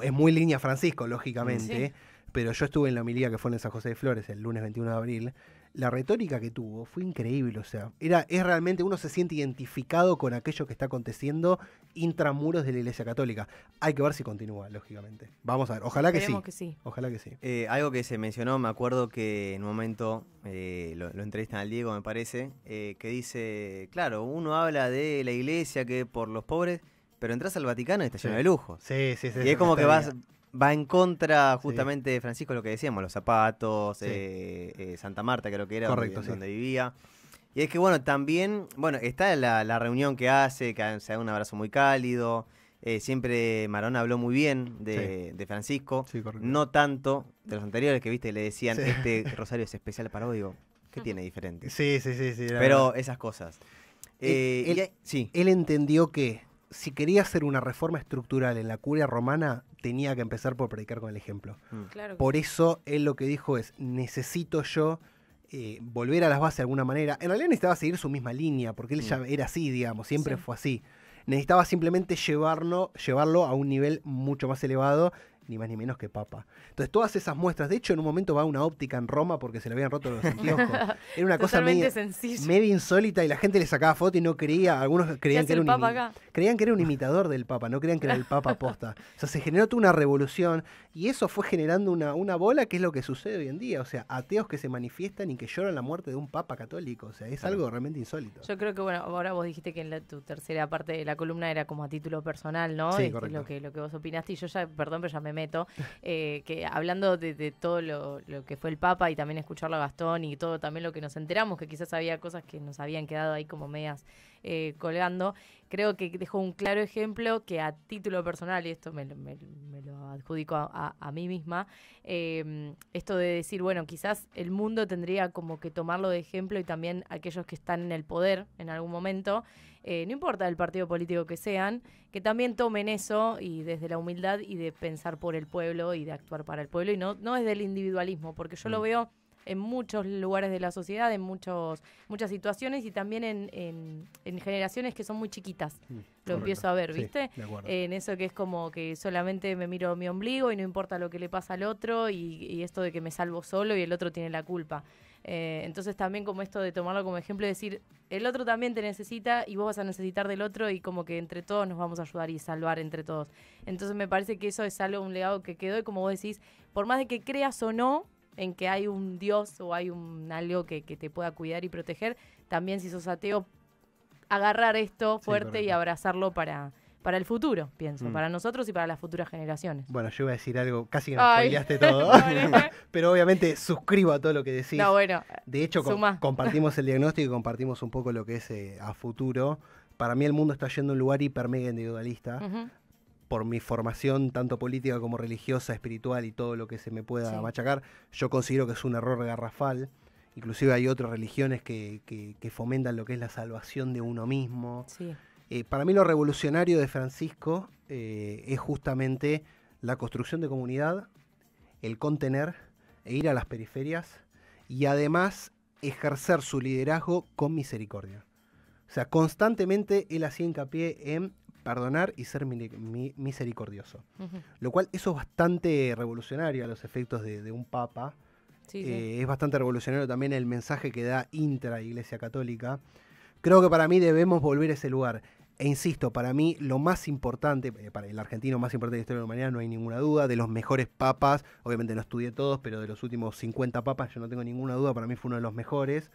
es muy línea Francisco, lógicamente. Sí. Pero yo estuve en la homilía que fue en San José de Flores el lunes 21 de abril. La retórica que tuvo fue increíble, o sea, es realmente, uno se siente identificado con aquello que está aconteciendo intramuros de la Iglesia Católica. Hay que ver si continúa, lógicamente. Vamos a ver, ojalá que sí. Ojalá que sí. Algo que se mencionó, me acuerdo que en un momento lo entrevistan al Diego, me parece, que dice, claro, uno habla de la Iglesia que por los pobres, pero entras al Vaticano y está lleno de lujo. Sí. Y es como que va en contra justamente de Francisco, lo que decíamos, los zapatos, Santa Marta creo que era. Correcto, donde vivía. Y es que bueno, también, está la reunión que hace, que se da un abrazo muy cálido. Siempre Marón habló muy bien de Francisco. Sí, correcto. No tanto de los anteriores que viste, le decían, este rosario es especial para vos, digo, ¿qué tiene diferente? Sí. Pero esas cosas. Él entendió que si quería hacer una reforma estructural en la curia romana, tenía que empezar por predicar con el ejemplo. Claro. Por eso él lo que dijo es, necesito yo volver a las bases de alguna manera. En realidad necesitaba seguir su misma línea, porque él ya era así, digamos, siempre fue así. Necesitaba simplemente llevarlo a un nivel mucho más elevado, ni más ni menos que papa. Entonces todas esas muestras, de hecho en un momento va a una óptica en Roma porque se le habían roto los anteojos. Era una cosa media insólita, y la gente le sacaba foto y no creía. Algunos creían que era un imitador del papa, no creían que era el papa posta. O sea, se generó toda una revolución, y eso fue generando una bola, que es lo que sucede hoy en día. O sea, ateos que se manifiestan y que lloran la muerte de un papa católico. O sea, es algo realmente insólito. Yo creo que, ahora vos dijiste que en tu tercera parte de la columna era como a título personal, ¿no? Sí, correcto. Lo que vos opinaste, y yo ya, perdón, pero ya me meto, que hablando de todo lo que fue el Papa, y también escucharlo a Gastón, y todo también lo que nos enteramos, que quizás había cosas que nos habían quedado ahí como medias colgando, creo que dejó un claro ejemplo que a título personal, y esto me lo adjudico a mí misma, esto de decir, bueno, quizás el mundo tendría como que tomarlo de ejemplo, y también aquellos que están en el poder en algún momento, no importa el partido político que sean, que también tomen eso, y desde la humildad y de pensar por el pueblo y de actuar para el pueblo, y no desde el individualismo, porque yo lo veo en muchos lugares de la sociedad, en muchas situaciones y también en generaciones que son muy chiquitas. Lo empiezo a ver, Sí, ¿viste? de acuerdo. En eso que es como que solamente me miro mi ombligo y no importa lo que le pasa al otro y esto de que me salvo solo y el otro tiene la culpa. Entonces también como esto de tomarlo como ejemplo y decir, el otro también te necesita y vos vas a necesitar del otro y como que entre todos nos vamos a ayudar y salvar entre todos. Entonces me parece que eso es algo, un legado que quedó y como vos decís, por más de que creas o no en que hay un Dios o hay algo que te pueda cuidar y proteger, también si sos ateo, agarrar esto fuerte y abrazarlo para el futuro, pienso, para nosotros y para las futuras generaciones. Bueno, yo iba a decir algo, casi que me Ay. spoileaste todo, pero obviamente suscribo a todo lo que decís. No, bueno, De hecho, sumá. compartimos el diagnóstico y compartimos un poco lo que es a futuro. Para mí el mundo está yendo a un lugar hiper mega individualista. Ujú. Por mi formación, tanto política como religiosa, espiritual y todo lo que se me pueda Sí. machacar, yo considero que es un error garrafal. Inclusive hay otras religiones que fomentan lo que es la salvación de uno mismo. Sí. Para mí lo revolucionario de Francisco es justamente la construcción de comunidad, el contener e ir a las periferias y además ejercer su liderazgo con misericordia. O sea, constantemente él hacía hincapié en perdonar y ser misericordioso. Ujú. Lo cual eso es bastante revolucionario a los efectos de un papa. Sí, sí. Es bastante revolucionario también el mensaje que da intra Iglesia Católica. Creo que para mí debemos volver a ese lugar. E insisto, para mí lo más importante, para el argentino más importante de la historia de la humanidad, no hay ninguna duda, de los mejores papas, obviamente no estudié todos, pero de los últimos 50 papas yo no tengo ninguna duda, para mí fue uno de los mejores.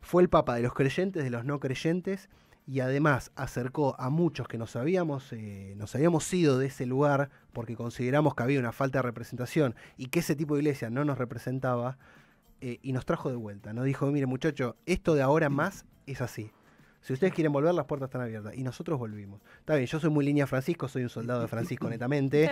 Fue el papa de los creyentes, de los no creyentes, y además acercó a muchos que nos habíamos ido de ese lugar porque consideramos que había una falta de representación y que ese tipo de iglesia no nos representaba, y nos trajo de vuelta. Nos dijo, mire muchacho, esto de ahora más es así. Si ustedes quieren volver, las puertas están abiertas. Y nosotros volvimos. Está bien, yo soy muy línea Francisco, soy un soldado de Francisco netamente.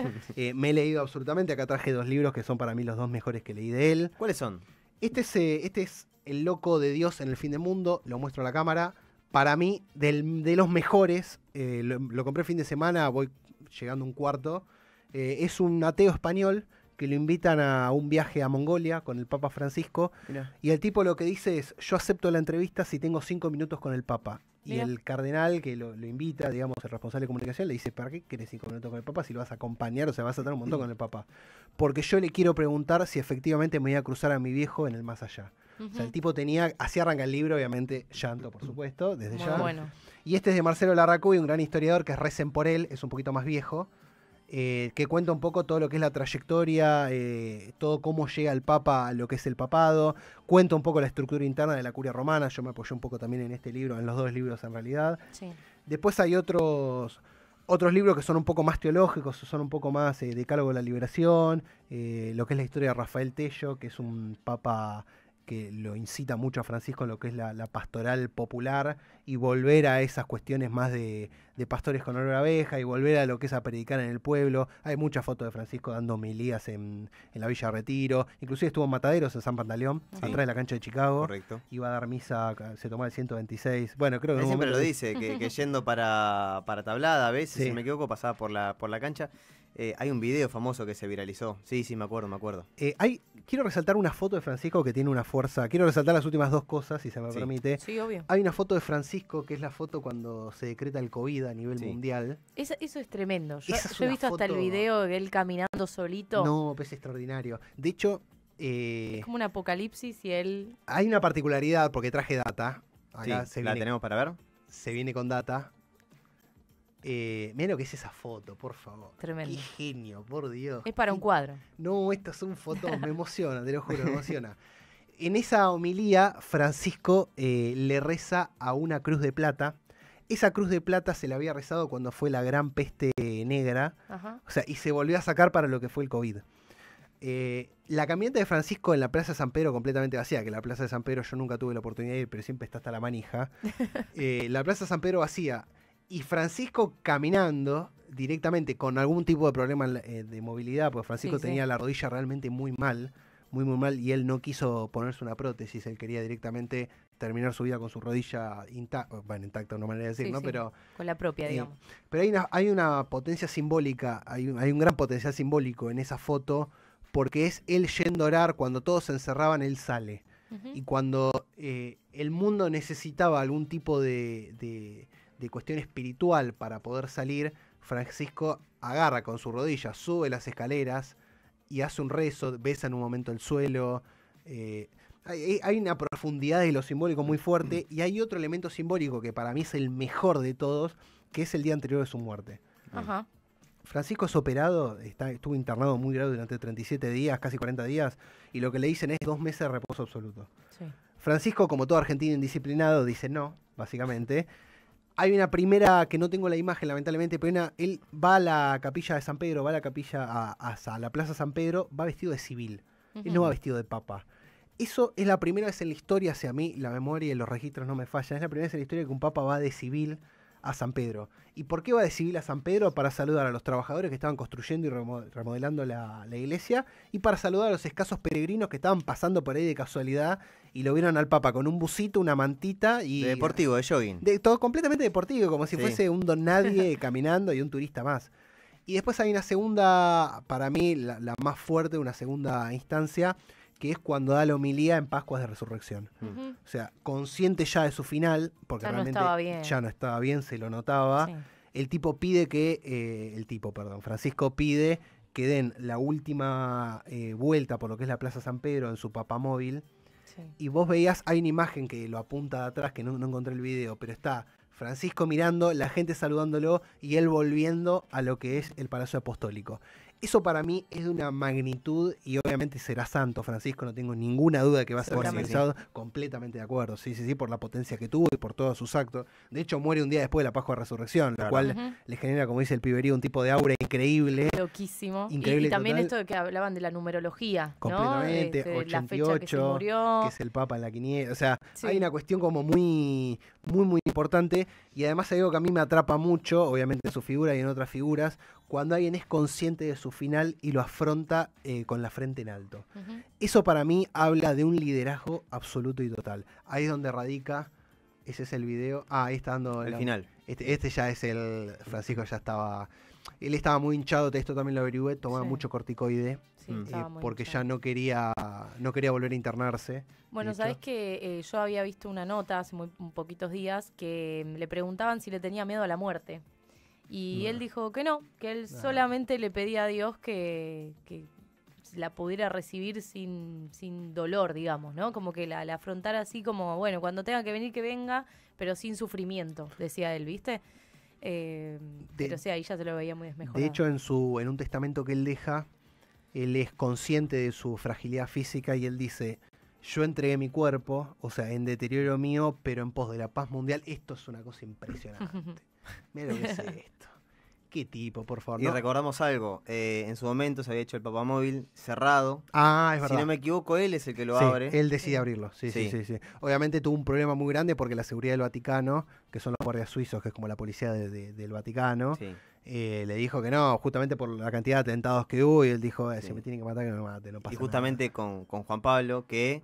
Me he leído absolutamente, acá traje 2 libros que son para mí los 2 mejores que leí de él. ¿Cuáles son? Este es El loco de Dios en el fin del mundo, lo muestro a la cámara. Para mí, de los mejores, lo compré el fin de semana, voy llegando a un cuarto. Es un ateo español que lo invitan a un viaje a Mongolia con el Papa Francisco. Mirá. Y el tipo lo que dice es, yo acepto la entrevista si tengo 5 minutos con el Papa. Y Mirá. el cardenal que lo invita, digamos, el responsable de comunicación, le dice, ¿para qué querés 5 minutos con el Papa si lo vas a acompañar? O sea, vas a estar un montón con el Papa. Porque yo le quiero preguntar si efectivamente me voy a cruzar a mi viejo en el más allá. O sea, el tipo tenía, así arranca el libro, obviamente, llanto, por supuesto, desde Muy ya. bueno. Y este es de Marcelo Larracuy, un gran historiador que es Recen por él, es un poquito más viejo, que cuenta un poco todo lo que es la trayectoria, todo cómo llega el Papa a lo que es el papado, cuenta un poco la estructura interna de la curia romana, yo me apoyé un poco también en este libro, en los 2 libros en realidad. Sí. Después hay otros libros que son un poco más teológicos, son un poco más Decálogo de la Liberación, lo que es la historia de Rafael Tello, que es un papa que lo incita mucho a Francisco en lo que es la pastoral popular y volver a esas cuestiones más de pastores con olor a abeja y volver a lo que es a predicar en el pueblo. Hay muchas fotos de Francisco dando homilías en la Villa Retiro, inclusive estuvo en Mataderos, en San Pantaleón, Sí. atrás de la cancha de Chicago. Correcto. Iba a dar misa, se tomaba el 126. Bueno, creo que Él en un siempre momento lo dice, que yendo para Tablada a veces, Sí. si no me equivoco, pasaba por la cancha. Hay un video famoso que se viralizó. Sí, me acuerdo. Quiero resaltar una foto de Francisco que tiene una fuerza. Quiero resaltar las últimas 2 cosas, si se me Sí. permite. Sí, obvio. Hay una foto de Francisco que es la foto cuando se decreta el COVID a nivel Sí. mundial. Eso es tremendo. Yo, Esa es yo he una visto hasta el foto- video de él caminando solito. No, pues es extraordinario. De hecho, Es como un apocalipsis y él... hay una particularidad porque traje data. Acá Sí, ¿la tenemos para ver? se viene con data. Mirá lo que es esa foto, por favor. Tremendo. Qué genio, por Dios. Es para un cuadro. No, estas son fotos, me emociona, te lo juro, me emociona. En esa homilía, Francisco le reza a una cruz de plata. Esa cruz de plata se la había rezado cuando fue la gran peste negra, Ajá. o sea, y se volvió a sacar para lo que fue el COVID. La caminata de Francisco en la Plaza de San Pedro completamente vacía, que la Plaza de San Pedro yo nunca tuve la oportunidad de ir, pero siempre está hasta la manija. La Plaza de San Pedro vacía. Y Francisco caminando directamente con algún tipo de problema de movilidad, porque Francisco Sí, sí. tenía la rodilla realmente muy mal, y él no quiso ponerse una prótesis, él quería directamente terminar su vida con su rodilla intacta, bueno, intacta, una manera de decir, Sí, ¿no? sí. Pero Con la propia, digamos. hay una potencia simbólica, hay un gran potencial simbólico en esa foto, porque es él yendo a orar, cuando todos se encerraban, él sale. Y cuando el mundo necesitaba algún tipo de cuestión espiritual para poder salir, Francisco agarra con su rodilla, sube las escaleras y hace un rezo, besa en un momento el suelo. Hay una profundidad de lo simbólico muy fuerte, y hay otro elemento simbólico que para mí es el mejor de todos, que es el día anterior de su muerte. Ajá. Francisco es operado, estuvo internado muy grave durante 37 días, casi 40 días, y lo que le dicen es 2 meses de reposo absoluto. Sí. Francisco, como todo argentino indisciplinado, dice no, básicamente. Hay una primera, que no tengo la imagen lamentablemente, pero él va a la capilla de San Pedro, va a la capilla, a la Plaza San Pedro, va vestido de civil, él no va vestido de papa. Eso es la primera vez en la historia, si a mí la memoria y los registros no me fallan, es la primera vez en la historia que un papa va de civil a San Pedro. ¿Y por qué va de civil a San Pedro? Para saludar a los trabajadores que estaban construyendo y remodelando la iglesia, y para saludar a los escasos peregrinos que estaban pasando por ahí de casualidad y lo vieron al Papa con un busito, una mantita y... De deportivo, de jogging. Todo completamente deportivo, como si Sí. fuese un don nadie caminando y un turista más. Y después hay una segunda, para mí la más fuerte, una segunda instancia, que es cuando da la homilía en Pascuas de Resurrección. Ujú. O sea, consciente ya de su final, porque Ya no realmente estaba bien. ya no estaba bien, se lo notaba. Sí. El tipo pide Francisco pide que den la última vuelta por lo que es la Plaza San Pedro en su papamóvil. Sí. Y vos veías, hay una imagen que lo apunta de atrás, que no encontré el video, pero está Francisco mirando, la gente saludándolo y él volviendo a lo que es el Palacio Apostólico. Eso para mí es de una magnitud, y obviamente será santo Francisco, no tengo ninguna duda que va a ser Seguramente. canonizado, completamente de acuerdo, sí, por la potencia que tuvo y por todos sus actos. De hecho, muere un día después de la Pascua de Resurrección, Claro. lo cual Ujú. le genera, como dice el Piberío, un tipo de aura increíble. Loquísimo. Increíble Y también total. esto de que hablaban de la numerología, Completamente, ¿no? La fecha que se 88, murió. que es el Papa en la quiniela. O sea, Sí. hay una cuestión como muy importante, y además hay algo que a mí me atrapa mucho, obviamente en su figura y en otras figuras, cuando alguien es consciente de su final y lo afronta con la frente en alto. Ujú. Eso para mí habla de un liderazgo absoluto y total. Ahí es donde radica, ese es el video. Ahí está dando Al final. Este ya es el Francisco, ya estaba... Él estaba muy hinchado, esto también lo averigué, tomaba Sí. mucho corticoide. Sí, estaba muy Porque hinchado. ya no quería volver a internarse. Bueno, de sabés hecho. que yo había visto una nota hace muy poquitos días que le preguntaban si le tenía miedo a la muerte. Y él dijo que no, que él solamente le pedía a Dios que la pudiera recibir sin dolor, digamos, ¿no? Como que la afrontara así como, bueno, cuando tenga que venir, que venga, pero sin sufrimiento, decía él, ¿viste? Pero sí, ahí ya se lo veía muy desmejorado. De hecho, en un testamento que él deja, él es consciente de su fragilidad física y él dice: yo entregué mi cuerpo, o sea, en deterioro mío, pero en pos de la paz mundial. Esto es una cosa impresionante. Mira lo que es esto. Qué tipo, por favor. Y ¿no? recordamos algo, en su momento se había hecho el papamóvil cerrado. Ah, es Si verdad. no me equivoco, él es el que lo Sí, abre. él decide abrirlo. Sí. Obviamente tuvo un problema muy grande porque la seguridad del Vaticano, que son los guardias suizos, que es como la policía del Vaticano, Sí. le dijo que no, justamente por la cantidad de atentados que hubo, y él dijo: Sí. si me tienen que matar, que me mate, no pasa Y nada". justamente con Juan Pablo, que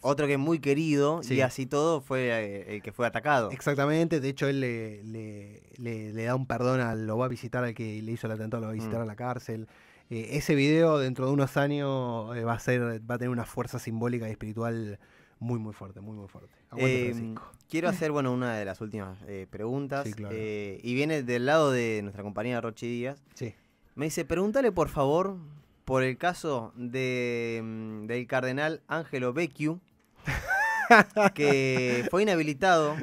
otro que es muy querido, Sí. y así todo fue el que fue atacado. Exactamente, de hecho él le da un perdón, lo va a visitar al que le hizo el atentado, lo va a visitar a la cárcel. Ese video dentro de unos años va a tener una fuerza simbólica y espiritual muy fuerte, muy fuerte. Aguante Francisco. Quiero hacer una de las últimas preguntas, Sí, claro. y viene del lado de nuestra compañera Rochi Díaz. Sí. Me dice, pregúntale por favor por el caso del cardenal Angelo Becciu, que fue inhabilitado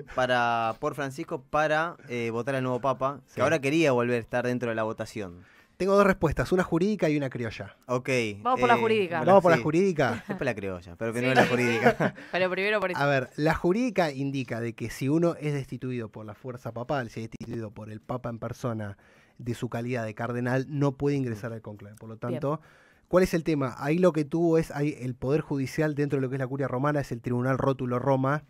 por Francisco para votar al nuevo Papa, Sí. que ahora quería volver a estar dentro de la votación. Tengo dos respuestas, una jurídica y una criolla. Ok. Vamos por la jurídica. Vamos por la sí. jurídica. Después la criolla, pero que Sí. no es la jurídica. Pero primero por eso. A ver, la jurídica indica de que si uno es destituido por la fuerza papal, si es destituido por el Papa en persona de su calidad de cardenal, no puede ingresar al conclave. Por lo tanto, ¿cuál es el tema? Ahí lo que tuvo es el Poder Judicial dentro de lo que es la Curia Romana, es el Tribunal Rótulo Roma,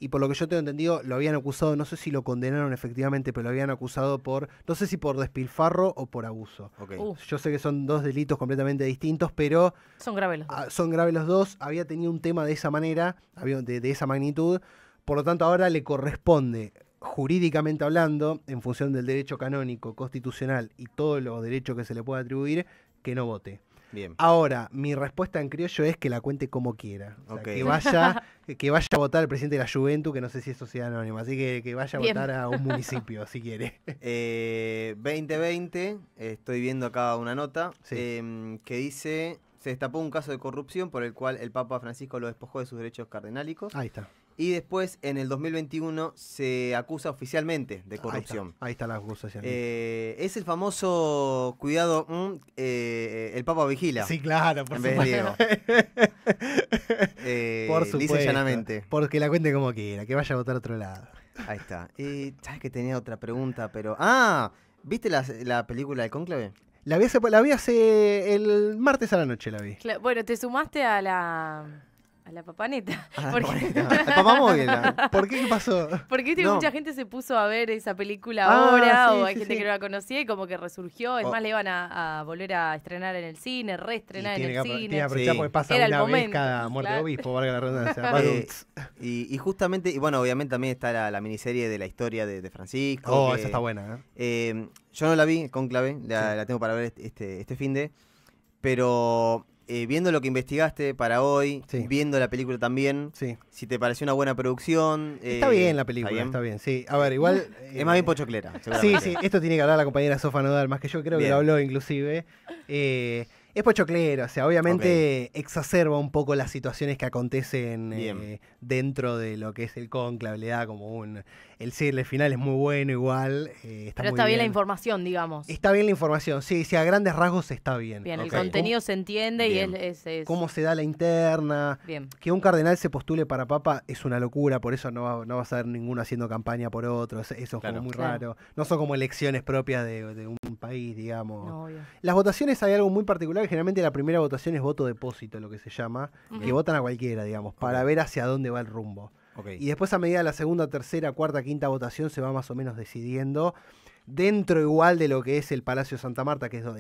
y por lo que yo tengo entendido, lo habían acusado, no sé si lo condenaron efectivamente, pero lo habían acusado no sé si por despilfarro o por abuso. Ok. Yo sé que son dos delitos completamente distintos, pero Son graves los dos. son graves los dos. Había tenido un tema de esa manera, de esa magnitud. Por lo tanto, ahora le corresponde, jurídicamente hablando, en función del derecho canónico, constitucional y todos los derechos que se le pueda atribuir, que no vote. Bien. Ahora, mi respuesta en criollo es que la cuente como quiera. O sea, Ok. que vaya a votar el presidente de la Juventud, que no sé si es sociedad anónima, así que vaya a Bien. votar a un municipio, si quiere. 2020, estoy viendo acá una nota Sí. que dice, se destapó un caso de corrupción por el cual el Papa Francisco lo despojó de sus derechos cardenálicos. Ahí está. Y después, en el 2021, se acusa oficialmente de corrupción. Ahí está la acusación. Es el famoso cuidado, el Papa vigila. Sí, claro, por en vez de supuesto. Diego. Por Lisa y supuesto. llanamente. Porque la cuente como quiera, que vaya a votar a otro lado. Ahí está. ¿Sabes que tenía otra pregunta? Pero. ¿Viste la película de Cónclave? La vi hace el martes a la noche, la vi. Bueno, te sumaste a la papaneta. Porque, El Papá Móvil. ¿Por qué? ¿Qué pasó? porque viste que No. mucha gente se puso a ver esa película Ah, ahora, sí, o hay sí, gente sí. que no la conocía y como que resurgió. Es Oh. más, le iban a volver a estrenar en el cine, reestrenar en Tiene el que cine. aprovechar Sí. porque pasa Era el una vez momento, cada muerte de claro. obispo, valga la redundancia. Y justamente, y bueno, obviamente también está la miniserie de la historia de Francisco. Oh, que, esa está buena, ¿eh? Yo no la vi, Cónclave, Sí. la tengo para ver este finde, pero viendo lo que investigaste para hoy, Sí. viendo la película también, Sí. si te pareció una buena producción. Está bien la película, está bien, sí. A ver, igual... Es más bien pochoclera. Sí, seguramente. sí, esto tiene que hablar la compañera Sofa Nodal, más que yo creo que Bien. lo habló inclusive. Es pochoclero, o sea, obviamente exacerba un poco las situaciones que acontecen Bien. dentro de lo que es el cónclave, le da como un... El cierre final es muy bueno igual, está Pero muy está bien la información, digamos. Está bien la información, sí, a grandes rasgos está bien. Bien, Ok. el contenido se entiende Bien. y es Cómo se da la interna, bien. que un cardenal se postule para papa es una locura, por eso no vas a ver ninguno haciendo campaña por otro, eso es Claro. como muy Claro. raro. No son como elecciones propias de un país, digamos. No, obvio. Las votaciones hay algo muy particular, que generalmente la primera votación es voto depósito, lo que se llama, que Ujú. votan a cualquiera, digamos, para Ok. ver hacia dónde va el rumbo. Ok. Y después a medida de la segunda, tercera, cuarta, quinta votación se va más o menos decidiendo dentro igual de lo que es el Palacio de Santa Marta, que es lo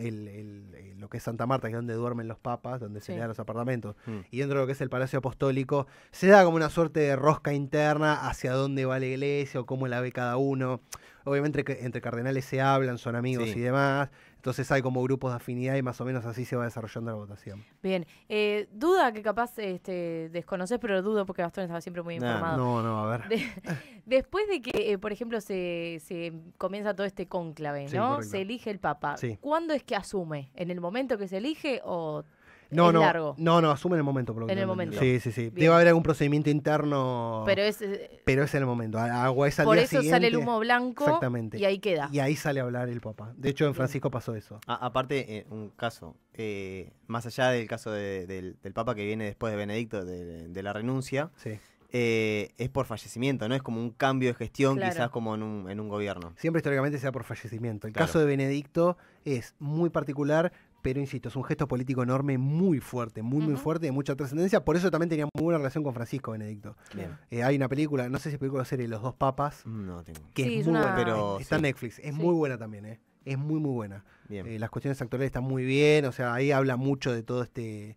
que es Santa Marta, que es donde duermen los papas, donde se Sí. le dan los apartamentos, Mm. y dentro de lo que es el Palacio Apostólico, se da como una suerte de rosca interna hacia dónde va la iglesia o cómo la ve cada uno. Obviamente que entre cardenales se hablan, son amigos Sí. y demás, entonces hay como grupos de afinidad y más o menos así se va desarrollando la votación. Bien. Duda que capaz desconoces, pero dudo porque Gastón estaba siempre muy Nah, informado. No, a ver. Después de que, por ejemplo, se comienza todo este cónclave, Sí, ¿no? correcto. Se elige el Papa. Sí. ¿Cuándo es que asume? ¿En el momento que se elige o es No, largo? no, asume en el momento. Por lo que En el tengo momento. entendido. Sí. Bien. Debe haber algún procedimiento interno, Pero es pero es en el momento. Agua es al por día eso sale el siguiente. humo blanco Exactamente. y ahí queda. Y ahí sale a hablar el Papa. De hecho, en Bien. Francisco pasó eso. Aparte, un caso, más allá del caso del Papa que viene después de Benedicto, de la renuncia, Sí. es por fallecimiento, no es como un cambio de gestión, Claro. quizás como en un gobierno. Siempre históricamente sea por fallecimiento. El Claro. caso de Benedicto es muy particular, pero insisto, es un gesto político enorme, muy fuerte, muy Ujú. fuerte, de mucha trascendencia. Por eso también tenía muy buena relación con Francisco Benedicto. Bien. Hay una película, no sé si es película o serie, Los dos papas, No tengo. que Sí, es es muy una- buena. Pero Está en sí. Netflix, es Sí. muy buena también, ¿eh? Es muy buena. Bien. Las cuestiones actorales están muy bien, o sea, ahí habla mucho de todo de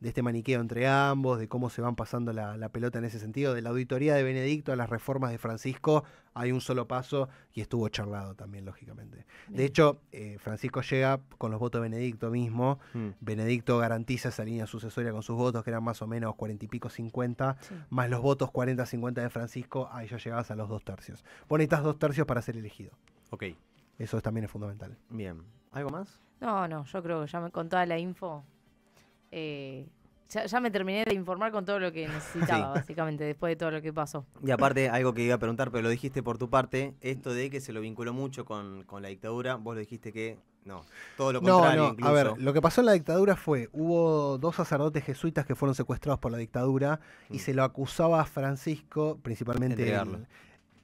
este maniqueo entre ambos, de cómo se van pasando la pelota en ese sentido, de la auditoría de Benedicto a las reformas de Francisco, hay un solo paso y estuvo charlado también, lógicamente. De Bien. hecho, Francisco llega con los votos de Benedicto mismo, Mm. Benedicto garantiza esa línea sucesoria con sus votos, que eran más o menos 40 y pico, 50, Sí. más los votos 40-50 de Francisco, ahí ya llegabas a los 2 tercios. Vos necesitas 2 tercios para ser elegido, Ok, eso también es fundamental. bien. ¿Algo más? No, yo creo que ya con toda la info, ya me terminé de informar con todo lo que necesitaba, Sí. básicamente, después de todo lo que pasó. Y aparte, algo que iba a preguntar, pero lo dijiste por tu parte, esto de que se lo vinculó mucho con la dictadura, vos lo dijiste que no, todo lo contrario incluso. A ver, lo que pasó en la dictadura hubo 2 sacerdotes jesuitas que fueron secuestrados por la dictadura y Mm. se lo acusaba a Francisco, principalmente Entregarlo.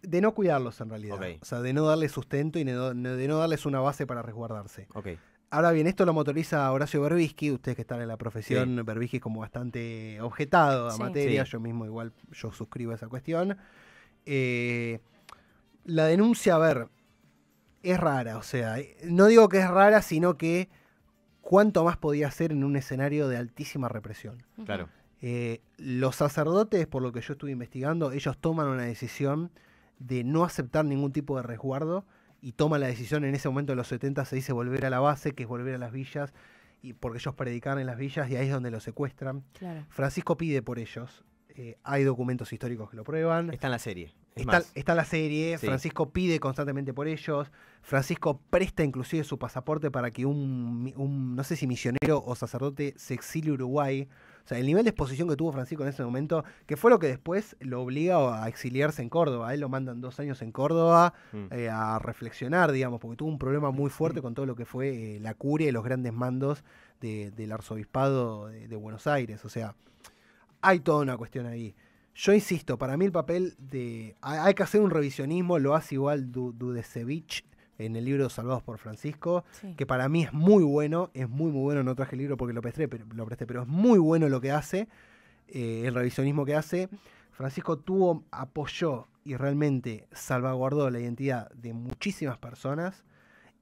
de no cuidarlos en realidad, Ok. o sea, de no darles sustento y de no darles una base para resguardarse. Ok, Ahora bien, esto lo motoriza Horacio Berbisky, ustedes que están en la profesión, Berbisky es como bastante objetado a Sí. materia, Sí. yo mismo igual yo suscribo a esa cuestión. La denuncia, a ver, es rara, o sea, no digo que es rara, sino que cuánto más podía ser en un escenario de altísima represión. Ujú. claro. Los sacerdotes, por lo que yo estuve investigando, ellos toman una decisión de no aceptar ningún tipo de resguardo y toman la decisión en ese momento de los 70, se dice volver a la base, que es volver a las villas, y porque ellos predicaban en las villas y ahí es donde los secuestran. Claro. Francisco pide por ellos. Hay documentos históricos que lo prueban. Está en la serie. Está la serie, Sí. Francisco pide constantemente por ellos, Francisco presta inclusive su pasaporte para que un no sé si misionero o sacerdote se exilie a Uruguay. O sea, el nivel de exposición que tuvo Francisco en ese momento, que fue lo que después lo obliga a exiliarse en Córdoba. A él lo mandan 2 años en Córdoba a reflexionar, digamos, porque tuvo un problema muy fuerte con todo lo que fue la curia y los grandes mandos del arzobispado de Buenos Aires. O sea, hay toda una cuestión ahí. Yo insisto, para mí el papel de... Hay que hacer un revisionismo, lo hace igual Dudesevich en el libro Salvados por Francisco, Sí. que para mí es muy bueno, no traje el libro porque lo presté, pero es muy bueno lo que hace, el revisionismo que hace. Francisco apoyó y realmente salvaguardó la identidad de muchísimas personas,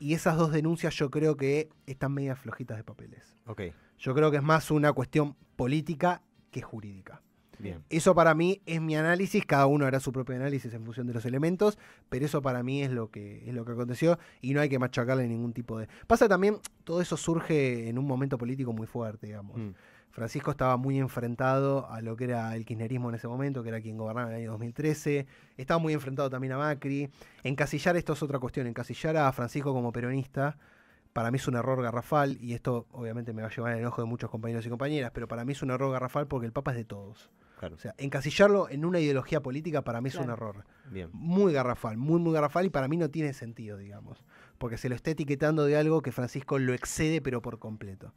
y esas 2 denuncias yo creo que están medias flojitas de papeles. Ok, Yo creo que es más una cuestión política que jurídica. bien. Eso para mí es mi análisis, cada uno hará su propio análisis en función de los elementos, pero eso para mí es lo que aconteció y no hay que machacarle ningún tipo de... Pasa también, todo eso surge en un momento político muy fuerte, digamos. Francisco estaba muy enfrentado a lo que era el kirchnerismo en ese momento, que era quien gobernaba en el año 2013, estaba muy enfrentado también a Macri. Encasillar, esto es otra cuestión, encasillar a Francisco como peronista, para mí es un error garrafal, y esto obviamente me va a llevar el enojo de muchos compañeros y compañeras, pero para mí es un error garrafal porque el Papa es de todos. Claro. O sea, encasillarlo en una ideología política para mí es un Claro. error. Bien. Muy garrafal, muy garrafal, y para mí no tiene sentido, digamos. Porque se lo está etiquetando de algo que Francisco lo excede, pero por completo.